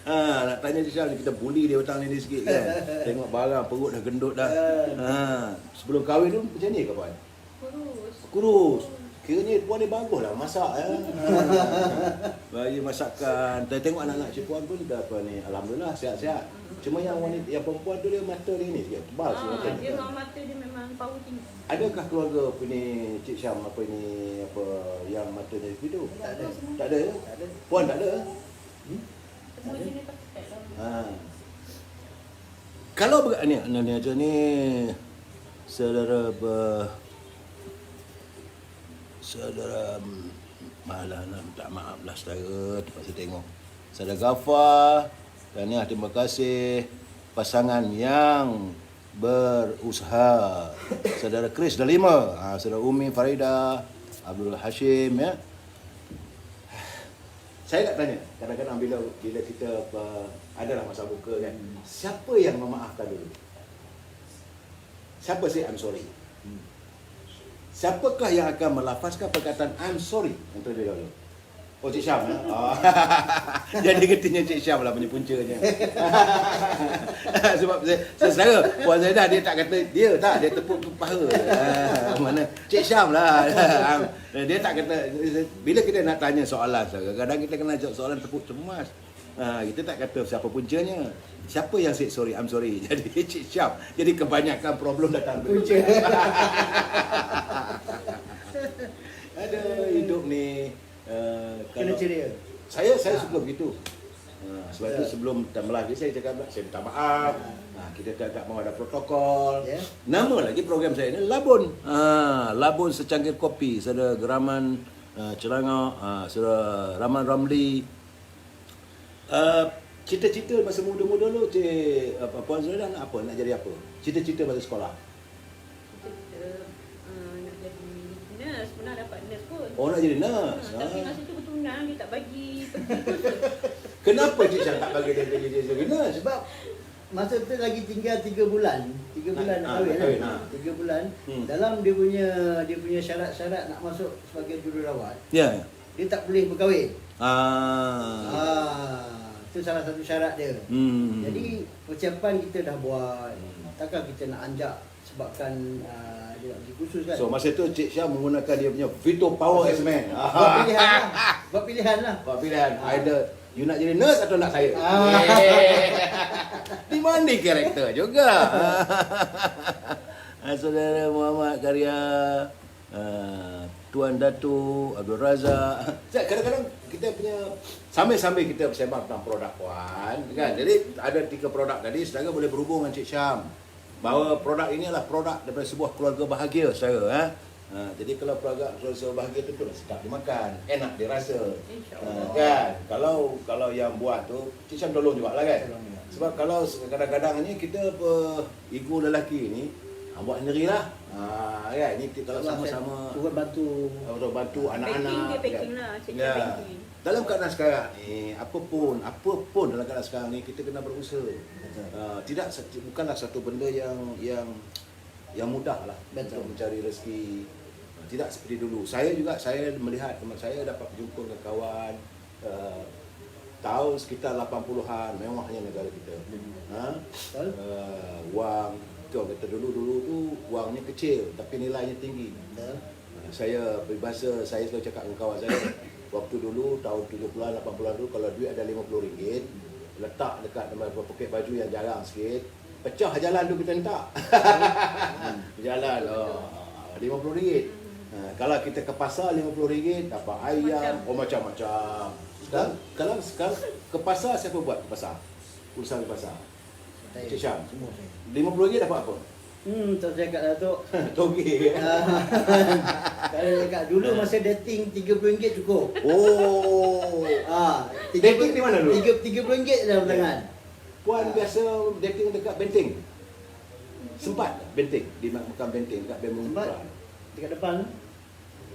Nak tanya Cik Syam, kita bully dia hutang ni sikit kan. Tengok barang perut dah gendut dah. Sebelum kahwin tu macam ni ke puan? Kurus. Kiranya puan ni bagus lah masak ya. Bagi masakan. Saya tengok anak-anak cik puan pun dah apa ni, alhamdulillah sihat-sihat. Cuma yang wanita yang perempuan tu dia mata dia ni sikit tebal sikit. Dia memang mata dia memang power tinggi. Adakah keluarga ni Cik Syam apa ni apa yang matanya begitu? Tak ada. Tak ada. Tak ada. Puan tak ada. Semua jenis pakai lah. Kalau ni aja ni saudara malah nak minta maaf lah saudara, terpaksa tengok. Saudara Ghaffar, tahniah, terima kasih pasangan yang berusaha. Saudara Chris dah 5, saudara Umi Farida, Abdul Hashim ya. Saya nak tanya, kadang-kadang bila kita adalah masa buka kan, siapa yang memaafkan dulu? Siapa say I'm sorry? Siapakah yang akan melafazkan perkataan I'm sorry untuk dia dulu? Oh, Cik Syam ya? Jadi ketinya Cik Syam lah punya puncanya. Sebab saya puan saya dah, dia tak kata dia tak, dia tepuk paha. Mana Cik Syam lah. Dia tak kata, bila kita nak tanya soalan, kadang-kadang kita kena jawab soalan tepuk cemas. Kita tak kata siapa puncanya. Siapa yang say sorry, I'm sorry. Jadi Cik Syam. Jadi kebanyakan problem datang punca. Aduh, hidup ni Kena ceria. Saya suka begitu. Sebab itu sebelum lagi saya cakap saya minta maaf. Kita tak mahu ada protokol. Yeah. Nama lagi program saya ni Labun. Labun secangkir kopi. Saudara Geraman Celangau, saudara Rahman Ramli. Cita-cita masa muda-muda dulu, Puan Zura nak apa? Nak jadi apa? Cita-cita masa sekolah. Nak jadi nurse, pernah dapat nurse pun. Oh, nak jadi nurse. Tapi masa tu bertunang, dia tak bagi. Kenapa Cik Syam tak bagi dia jadi nurse? Sebab masa tu lagi tinggal 3 bulan. 3 bulan nak kahwin kan. 3 bulan. Dalam dia punya syarat-syarat nak masuk sebagai jururawat. Ya. Dia tak boleh berkahwin. Itu salah satu syarat dia. Jadi persiapan kita dah buat. Takkan kita nak anjak sebabkan dia nak pergi kursus kan. So masa tu Cik Syam menggunakan dia punya veto power as man. Buat pilihan lah. Buat pilihan. Either you nak jadi nurse atau nak saya. Demanding karakter juga. Saudara Muhammad Karya, Tuan Datu, Abdul Razak. Kadang-kadang kita punya sambil-sambil kita bersembang tentang produk Puan kan. Jadi ada 3 produk tadi, saudara boleh berhubung dengan Cik Syam bahawa produk ini adalah produk daripada sebuah keluarga bahagia saudara. Jadi kalau produk keluarga bahagia tu sedap dimakan, enak dirasa. Kan? Kalau yang buat tu Cik Syam tolong jugalah kan. Sebab kalau kadang-kadang ni kita ego lelaki ni buat sendiri lah. Kan? Ni kalau sama-sama turut bantu anak-anak. Packing lah, packing. Dalam keadaan sekarang ni, apapun dalam keadaan sekarang ni kita kena berusaha. Bukanlah satu benda yang mudah lah untuk mencari rezeki. Tidak seperti dulu. Saya melihat teman saya dapat berjumpa dengan kawan tahun sekitar 80-an, mewahnya negara kita. Wang kita kata dulu tu wangnya kecil tapi nilainya tinggi. Saya peribahasa, saya selalu cakap dengan kawan saya, waktu dulu tahun 70-an 80-an dulu kalau duit ada RM50, letak dekat poket baju yang jarang sikit, pecah jalan tu kita letak. Jalan RM50. Kalau kita ke pasar RM50 dapat ayam, macam-macam. Kalau sekarang ke pasar, siapa buat ke pasar? Urusan ke pasar. Cik Syam, RM50 dapat apa? Tak cakap lah tu. Toge. Kalau cakap dulu masa dating RM30 cukup. Oh. Dating di mana dulu? RM30 dalam tangan. Puan biasa dating dekat Benteng. Sempat Benteng, di makam Benteng dekat Benteng. Dekat depan.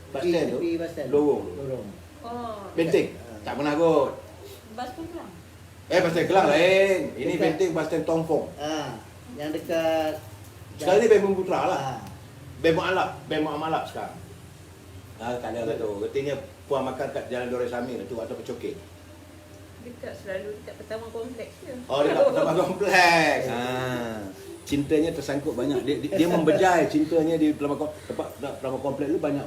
Bus stand tu. Tepi bus stand. Lorong. Oh, Benteng. Tak pernah kot. bas tu kan? Bus stand Kelang lain. Ini Dekat. Benteng bus stand Tongfong. Yang dekat Sekarang ni Bembong Putra lah. Ah. Bembong Amalap sekarang. Tak ada lah tu. Katanya puan makan kat Jalan Dores Amir tu atau Pecokek. Dekat selalu dekat pertama kompleks je. Oh, dekat pertama kompleks. Cintanya tersangkut banyak. Dia membejai cintanya di pertama kompleks tu banyak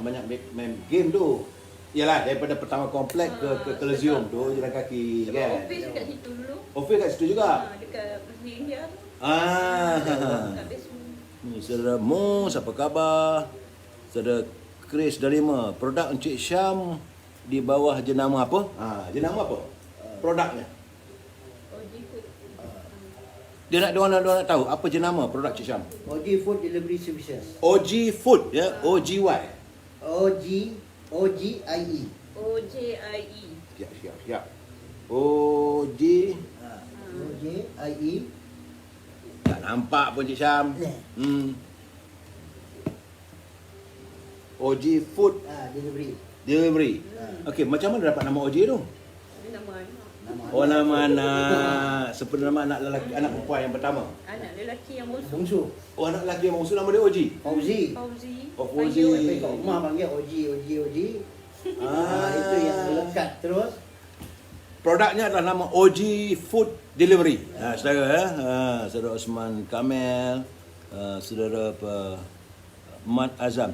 main game tu. Yalah, daripada pertama kompleks ke Coliseum tu jalan kaki Sebab kan. office dekat situ dulu. Office kat situ juga. Dekat Masjid India tu. Dekat basement. Saudara Mus, apa khabar? Saudara Chris Darima, produk Encik Syam di bawah jenama apa? Jenama apa? Produknya. OG Food. Dia nak tahu apa jenama produk Encik Syam. OG Food Delivery Services. OG Food ya, OGY. OGIE. OJIE. Siap. OG OJIE. tak nampak pun Encik Syam. OG Food Delivery. Okey, macam mana dapat nama OG tu? Dia nama anak. Oh, nama anak. Sebenarnya nama anak lelaki, anak perempuan yang pertama. Anak lelaki yang bongsu. Bungsu. Oh, anak lelaki yang bongsu nama dia OG. Fauzi. Fauzi. Oh, Fauzi. Sampai kat rumah panggil OG. Itu yang melekat terus. Produknya adalah nama OG Food Delivery. Saudara ya. Saudara Osman Kamel, saudara Mat Azam.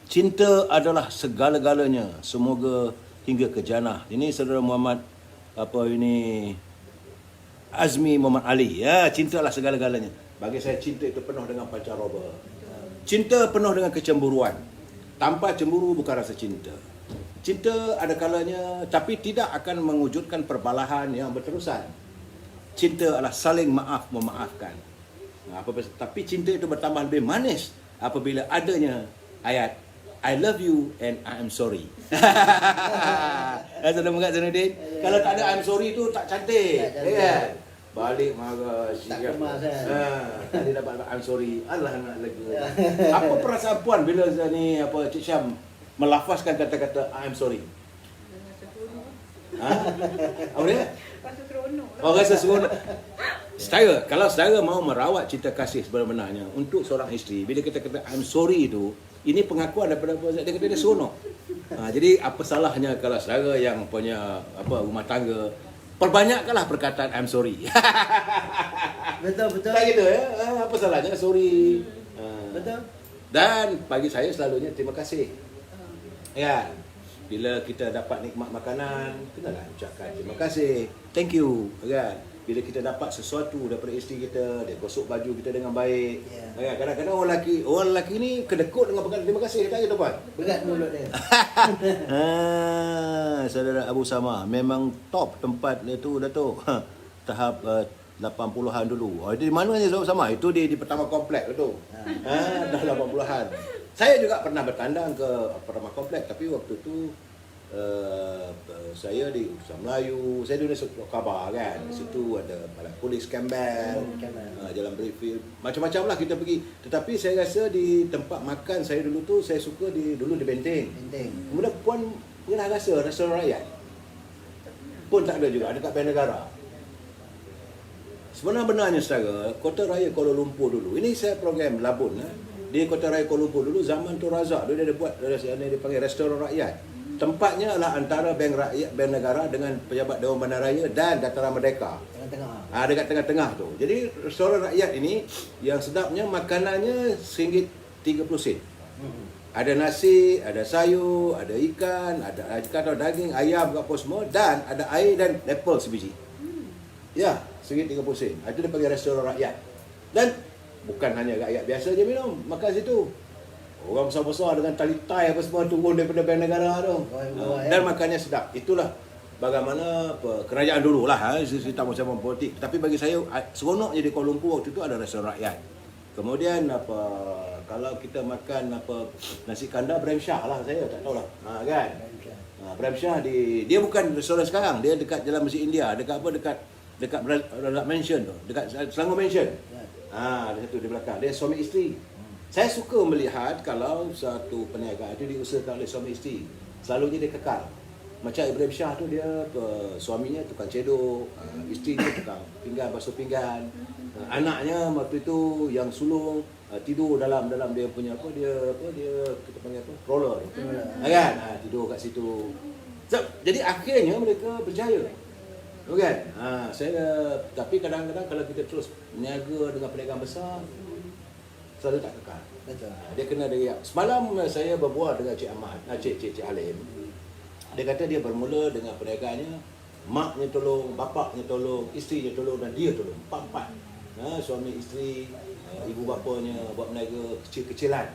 Cinta adalah segala-galanya. Semoga hingga ke jannah. Ini saudara Muhammad Azmi Muhammad Ali. Ya, cinta adalah segala-galanya. Bagi saya cinta itu penuh dengan pancaroba. Cinta penuh dengan kecemburuan. Tanpa cemburu bukan rasa cinta. Cinta ada kalanya tapi tidak akan mewujudkan perbalahan yang berterusan. Cinta adalah saling maaf memaafkan. Tapi cinta itu bertambah lebih manis apabila adanya ayat I love you and I am sorry. Saudara mengat Zainuddin? Kalau tak ada I'm sorry tu tak cantik. Ya. Balik marah Tak kemas kan. dia dapat I'm sorry. Alah nak lega. Apa perasaan puan bila ni Cik Syam melafazkan kata-kata I'm sorry? Rasa seronok. Apa dia? Rasa seronok. Oh, rasa seronok. Kalau saudara mau merawat cinta kasih sebenarnya untuk seorang isteri, bila kita kata I'm sorry tu, ini pengakuan daripada dia kata dia seronok. Jadi apa salahnya kalau saudara yang punya rumah tangga, perbanyakkanlah perkataan I'm sorry. Betul. Tak gitu ya. Apa salahnya sorry. Betul. Dan bagi saya selalunya terima kasih. Ya. Bila kita dapat nikmat makanan, kenalah ucapkan terima kasih. Thank you. Kan? Bila kita dapat sesuatu daripada isteri kita, dia gosok baju kita dengan baik. Ya. Kadang-kadang orang lelaki ni kedekut dengan perkataan terima kasih. Tak gitu, Puan? Berat mulut dia. Saudara Abu Sama, memang top tempat itu Datuk. Tahap 80-an dulu. Itu di mana ni Abu Sama? Itu di pertama komplek tu. Dah 80-an. Saya juga pernah bertandang ke pertama komplek, tapi waktu tu saya di Urusan Melayu, saya dulu Surat Khabar kan. Di situ ada balai polis Campbell, Jalan Brieffield, macam-macam lah kita pergi. Tetapi saya rasa di tempat makan saya dulu tu, saya suka dulu di Benteng. Kemudian puan pernah rasa restoran rakyat? Pun tak ada juga, dekat Bank Negara. Sebenarnya saudara, Kota Raya Kuala Lumpur dulu, ini saya program Labun di Kota Raya Kuala Lumpur dulu, zaman Tun Razak dia ada buat, dia panggil restoran rakyat. Tempatnya adalah antara Bank Negara dengan Pejabat Dewan Bandaraya dan Dataran Merdeka. Tengah-tengah. Dekat tengah-tengah tu. Jadi restoran rakyat ini yang sedapnya makanannya RM30. Ada nasi, ada sayur, ada ikan atau daging, ayam apa semua, dan ada air dan apple sebiji. Ya, RM30. Itu dia panggil restoran rakyat. Dan bukan hanya rakyat biasa je minum, makan situ. Orang besar-besar dengan tali tai apa semua turun daripada Bank Negara tu. Dan makannya sedap. Itulah bagaimana kerajaan dulu lah. Cerita macam politik. Tapi bagi saya, seronoknya di Kuala Lumpur waktu itu ada restoran rakyat. Kemudian kalau kita makan nasi kandar Bram Shah lah, saya tak tahulah. Kan? Bram Shah dia bukan restoran sekarang, dia dekat Jalan Masjid India, dekat Mansion tu, dekat Selangor Mansion. Ada satu di belakang. Dia suami isteri. Saya suka melihat kalau satu perniagaan itu diusahakan oleh suami isteri, selalunya dia kekal. Macam Ibrahim Shah tu dia suaminya tukang cedok, isterinya tukang pinggan basuh pinggan. Anaknya waktu itu yang sulung tidur dalam dia punya dia kita panggil apa? Roller. Kan? Tidur kat situ. So, jadi akhirnya mereka berjaya. Kan? Tapi kadang-kadang kalau kita terus berniaga dengan perniagaan besar, selalu tak kekal. Betul. Dia kena dia. Semalam saya berbual dengan Cik Ahmad, Cik Halim. Dia kata dia bermula dengan perniagaannya, maknya tolong, bapaknya tolong, isterinya tolong dan dia tolong. Empat-empat. Suami isteri, ibu bapanya buat meniaga kecil-kecilan.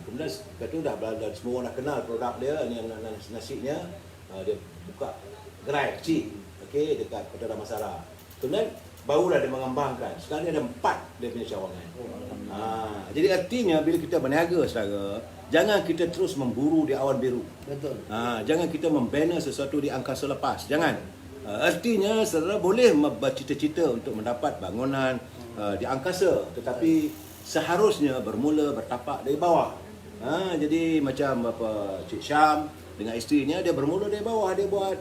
Kemudian kata dah semua orang dah kenal produk dia, ni nasinya, dia buka gerai kecil, okey, dekat Kota Damansara. Kemudian barulah dia mengembangkan. Sekarang dia ada 4 dia punya cawangan. Jadi artinya bila kita berniaga saudara, jangan kita terus memburu di awan biru. Betul. Jangan kita membina sesuatu di angkasa lepas. Jangan. Artinya saudara boleh bercita-cita untuk mendapat bangunan di angkasa, tetapi seharusnya bermula bertapak dari bawah. Jadi macam Cik Syam dengan isterinya, dia bermula dari bawah, dia buat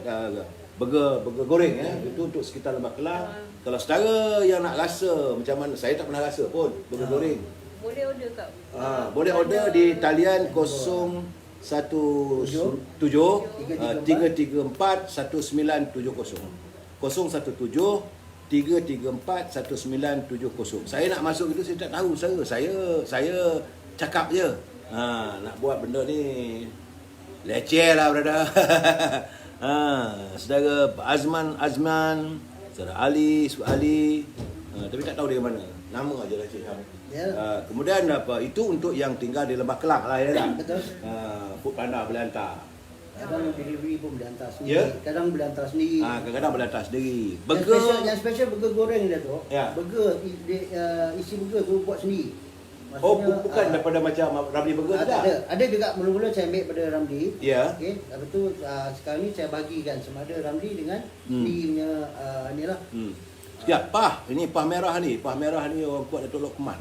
burger goreng itu untuk sekitar Lembah Kelang. Kalau saudara yang nak rasa macam mana, saya tak pernah rasa pun burger goreng. Boleh order kat. Boleh order di talian 017 334 1970. 017 334 1970. Saya nak masuk itu, saya tak tahu saya cakap je. Nak buat benda ni leceh lah brother. Saudara Azman, saudara Ali, tapi tak tahu dia mana. Nama aja lah Cik Ham. Kemudian itu untuk yang tinggal di Lembah Kelang lah ya tak? Betul. Food Panda boleh hantar. Kadang delivery pun boleh hantar sendiri. Ya? Kadang boleh hantar sendiri. Kadang-kadang boleh hantar sendiri. Yang special burger goreng dia tu. Ya. Burger isi burger tu buat sendiri. Bukan daripada macam Ramli Burger tu tak? Ada juga mula-mula saya ambil pada Ramli. Ya. Okey, lepas tu sekarang ni saya bagikan sama ada Ramli dengan Lee punya inilah. Sekejap, ini pah merah ni orang buat Datuk Lokman.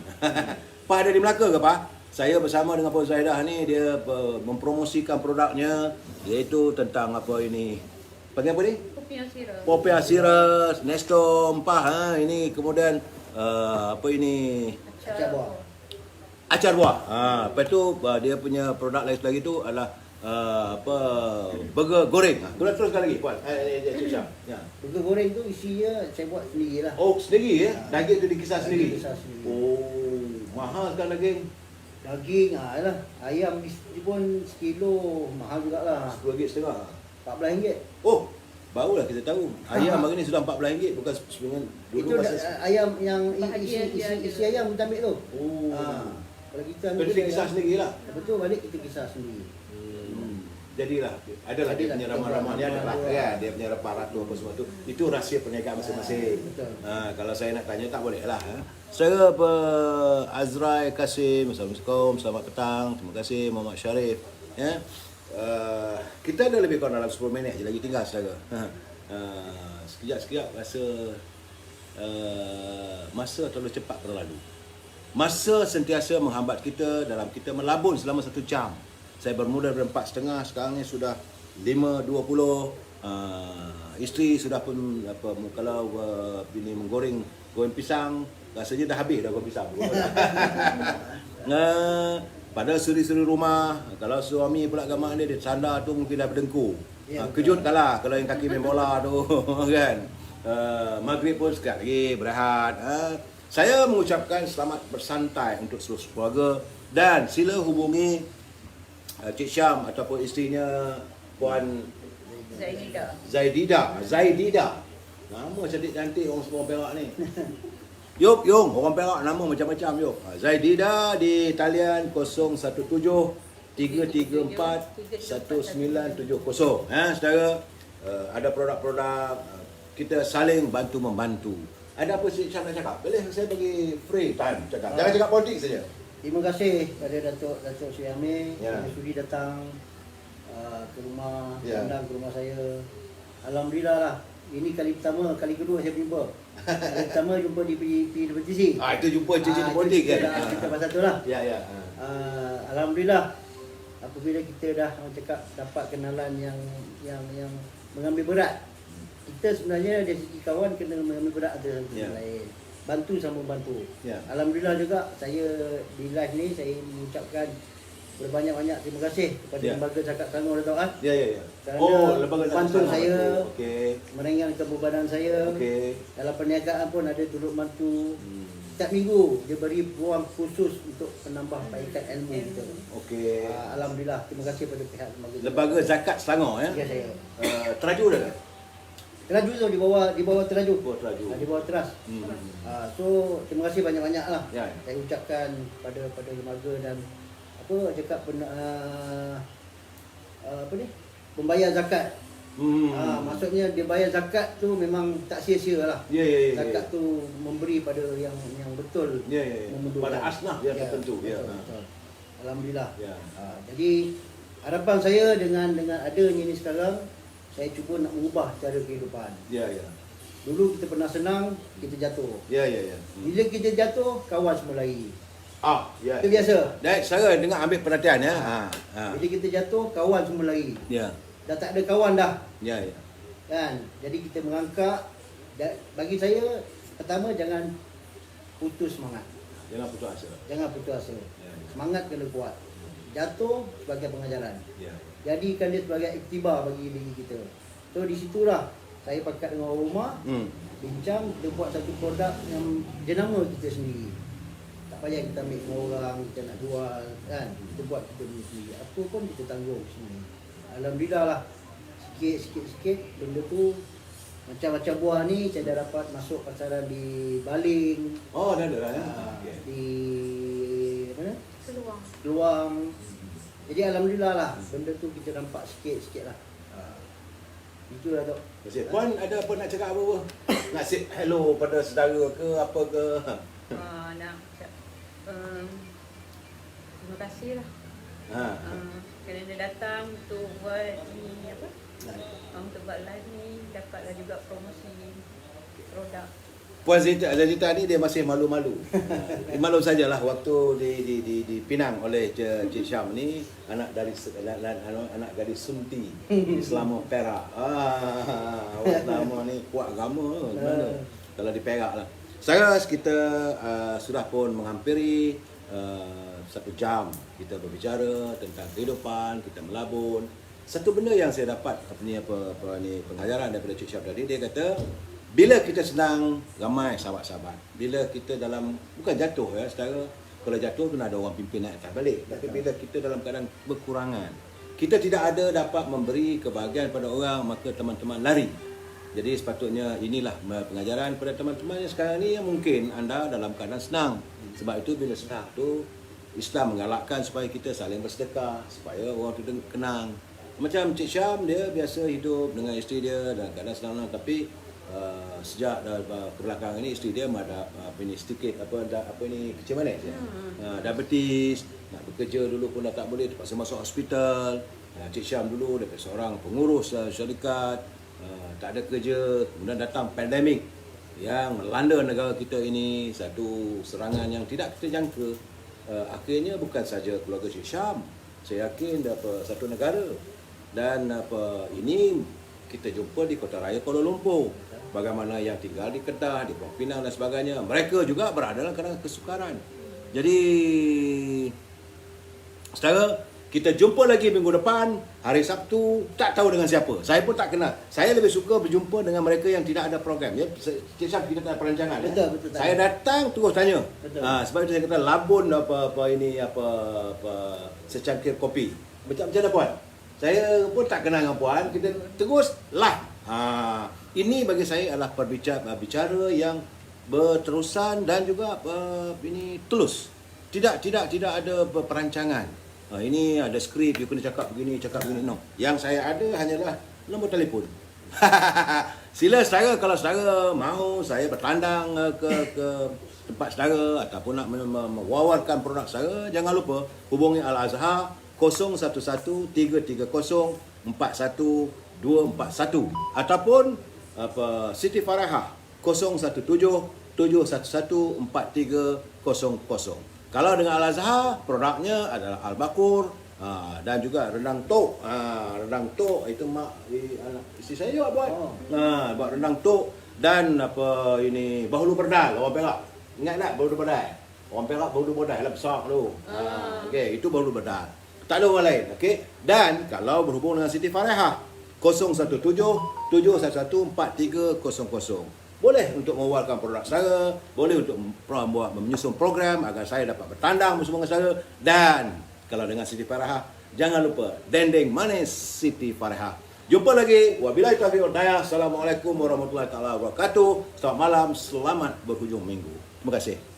Pah ada di Melaka ke Pah? Saya bersama dengan Puan Zaidah ni, dia mempromosikan produknya, iaitu tentang apa ini, panggil apa ni? Popiah Sirah, Nestom, Pah. Ini kemudian apa ini? Acar buah. Lepas tu dia punya produk lain lagi tu adalah burger goreng. Kita teruskan lagi Puan. Ya. Burger goreng tu isinya saya buat sendirilah. Sendiri ya? Daging tu dikisar sendiri. Kisah sendiri. Mahal kan daging? Daging lah. Ayam ni pun sekilo mahal jugalah. RM10.5. RM14. Barulah kita tahu. Ayam hari ni sudah RM14, bukan sebenarnya dulu Itu masa ayam yang Bahagian isi ayam kita ambil tu. Kalau kita ambil Lepas tu dia kisar sendiri lah. Betul, balik kita kisah sendiri. Jadilah, adalah dia punya ramah-ramah ni, adalah kan, dia punya rempah ratu apa semua tu. Itu rahsia perniagaan masing-masing. Betul. Kalau saya nak tanya tak boleh lah. Saya Azrai Kasim, Assalamualaikum, selamat petang. Terima kasih Muhammad Syarif. Ya. Kita ada lebih kurang dalam 10 minit je lagi tinggal saudara. Sekejap rasa masa terlalu cepat berlalu. Masa sentiasa menghambat kita dalam kita melabun selama 1 jam. Saya bermula dari 4.30, sekarang ni sudah 5.20. Isteri sudah pun kalau bini menggoreng pisang, rasanya dah habis dah goreng pisang. Pada suri-suri rumah, kalau suami pula gamak dia sandar tu mungkin dah berdengkur. Kejut kalah kalau yang kaki main bola tu kan. Maghrib pun sekejap lagi berehat. Saya mengucapkan selamat bersantai untuk seluruh keluarga dan sila hubungi Cik Syam ataupun isterinya Puan Zaidida. Nama cantik-cantik orang semua Perak ni. Yung, orang Perak nama macam-macam Yung. Zaidida di talian 017 334 1970. Saudara, ada produk-produk, kita saling bantu-membantu. Ada apa Cik Syam nak cakap? Boleh saya bagi free time cakap. Jangan cakap politik saja. Terima kasih pada Datuk Sri Amir Ya. yang sudi datang ke rumah, Ya. undang ke rumah saya. Alhamdulillah lah. Ini kali pertama, kali kedua saya berjumpa. Hari pertama jumpa di PWTC. Itu jumpa cincin politik kan. Kita pasal tu lah. Ya. Alhamdulillah apabila kita dah orang cakap dapat kenalan yang mengambil berat. Kita sebenarnya dari segi kawan kena mengambil berat ada satu sama lain. Bantu sama bantu. Alhamdulillah juga saya di live ni saya mengucapkan berbanyak-banyak terima kasih kepada Lembaga Zakat Selangor Dato' Ah. Ya. Kerana Lembaga Zakat bantu Selangor. saya, Okey. meringankan bebanan saya. Okey. Dalam perniagaan pun ada turut bantu. Setiap minggu dia beri peluang khusus untuk menambah peringkat ilmu kita. Okey. Alhamdulillah, terima kasih kepada pihak Lembaga Zakat Selangor ya. Ya saya. Teraju dah ke? Teraju tu di bawah teraju. Teraju. Di bawah teras. So terima kasih banyak-banyak lah. Ya. Saya ucapkan pada lembaga dan apa cakap apa ni? Membayar zakat. Maksudnya dia bayar zakat tu memang tak sia-sia lah. Ya. Zakat tu memberi pada yang betul. Ya. Memerlukan. Pada asnaf yang tertentu. Ya. Betul. Alhamdulillah. Ya. Jadi harapan saya dengan adanya ni sekarang, saya cuba nak mengubah cara kehidupan. Ya. Dulu kita pernah senang, kita jatuh. Ya. Bila kita jatuh, kawan semua lari. Ya. Itu biasa. Dan saya dengar ambil perhatian ya. Bila kita jatuh, kawan semua lari. Ya. Dah tak ada kawan dah. Ya. Kan? Jadi kita merangkak. Bagi saya, pertama jangan putus semangat. Jangan putus asa. Jangan putus asa. Ya. Semangat kena kuat. Jatuh sebagai pengajaran. Ya. Jadikan dia sebagai iktibar bagi diri kita. So di situlah saya pakat dengan orang rumah, bincang, kita buat satu produk yang jenama kita sendiri. Tak payah kita ambil dengan orang, kita nak jual kan. Kita buat kita sendiri. Apa pun kita tanggung sendiri. Alhamdulillah lah. Sikit benda tu macam-macam buah ni saya dah dapat masuk pasaran di Baling. Dah ada lah ya. Di mana? Keluang. Jadi alhamdulillah lah benda tu kita nampak sikit lah. Itulah Tok. Terima kasih. Puan ada apa nak cakap apa? Nak say hello pada saudara ke apa ke? Nak ucap terima kasih lah. Kerana datang untuk buat ni apa? Untuk buat live ni, dapatlah juga promosi produk. Puan Zita ni dia masih malu-malu. Malu sajalah waktu di Pinang oleh Cik Syam ni anak anak gadis Sunti di Selangor Perak. Orang lama ni kuat agama mana? Kalau di Perak lah. Sekarang kita sudah pun menghampiri 1 jam kita berbicara tentang kehidupan, kita melabun. Satu benda yang saya dapat pengajaran daripada Cik Syam tadi, dia kata bila kita senang, ramai sahabat-sahabat. Bila kita dalam, bukan jatuh ya, saudara. Kalau jatuh tu ada orang pimpin naik atas balik. Tapi bila kita dalam keadaan berkurangan, kita tidak ada dapat memberi kebahagiaan pada orang, maka teman-teman lari. Jadi sepatutnya inilah pengajaran pada teman-teman yang sekarang ni yang mungkin anda dalam keadaan senang. Sebab itu bila senang tu, Islam menggalakkan supaya kita saling bersedekah, supaya orang tu kenang. Macam Cik Syam, dia biasa hidup dengan isteri dia dalam keadaan senang, tapi sejak kebelakangan ini isteri dia ada sedikit kecil manis ya. Diabetes, nak bekerja dulu pun dah tak boleh, terpaksa masuk hospital. Cik Syam dulu dia seorang pengurus syarikat, tak ada kerja, kemudian datang pandemik yang melanda negara kita ini, satu serangan yang tidak kita jangka. Akhirnya bukan saja keluarga Cik Syam, saya yakin satu negara, dan ini kita jumpa di Kota Raya Kuala Lumpur. Bagaimana yang tinggal di Kedah, di Pulau Pinang dan sebagainya, mereka juga berada dalam keadaan kesukaran. Jadi saudara, kita jumpa lagi minggu depan, hari Sabtu, tak tahu dengan siapa. Saya pun tak kenal. Saya lebih suka berjumpa dengan mereka yang tidak ada program. Ya, Cik Syam, kita tak ada perancangan. Betul. Saya datang terus tanya. Sebab itu saya kata labun apa secangkir kopi. Macam mana puan? Saya pun tak kenal dengan puan. Kita terus live. Ini bagi saya adalah bicara yang berterusan dan juga ini tulus. Tidak ada perancangan. Ini ada skrip, you kena cakap begini. No. Yang saya ada hanyalah nombor telefon. Sila saudara, kalau saudara mahu saya bertandang ke tempat saudara ataupun nak mewawarkan produk saudara, jangan lupa hubungi Al-Azhar 011-330-41241 ataupun Siti Farahah 017 711 4300. Kalau dengan Al-Azhar, produknya adalah Al-Bakur dan juga rendang tok. Rendang tok itu mak anak isteri saya juga buat. Buat rendang tok dan apa ini bahulu berdal orang Perak. Ingat tak bahulu berdal? Orang Perak bahulu berdal lah besar tu. Okey, itu bahulu berdal. Tak ada orang lain, okey. Dan kalau berhubung dengan Siti Farehah 017 711 4300. Boleh untuk mengeluarkan produk saya, boleh untuk menyusun program agar saya dapat bertandang bersama dengan saya. Dan kalau dengan Siti Farehah, jangan lupa dendeng manis Siti Farehah. Jumpa lagi. Wabillahi taufiq wal hidayah. Assalamualaikum warahmatullahi taala wabarakatuh. Selamat malam, selamat berhujung minggu. Terima kasih.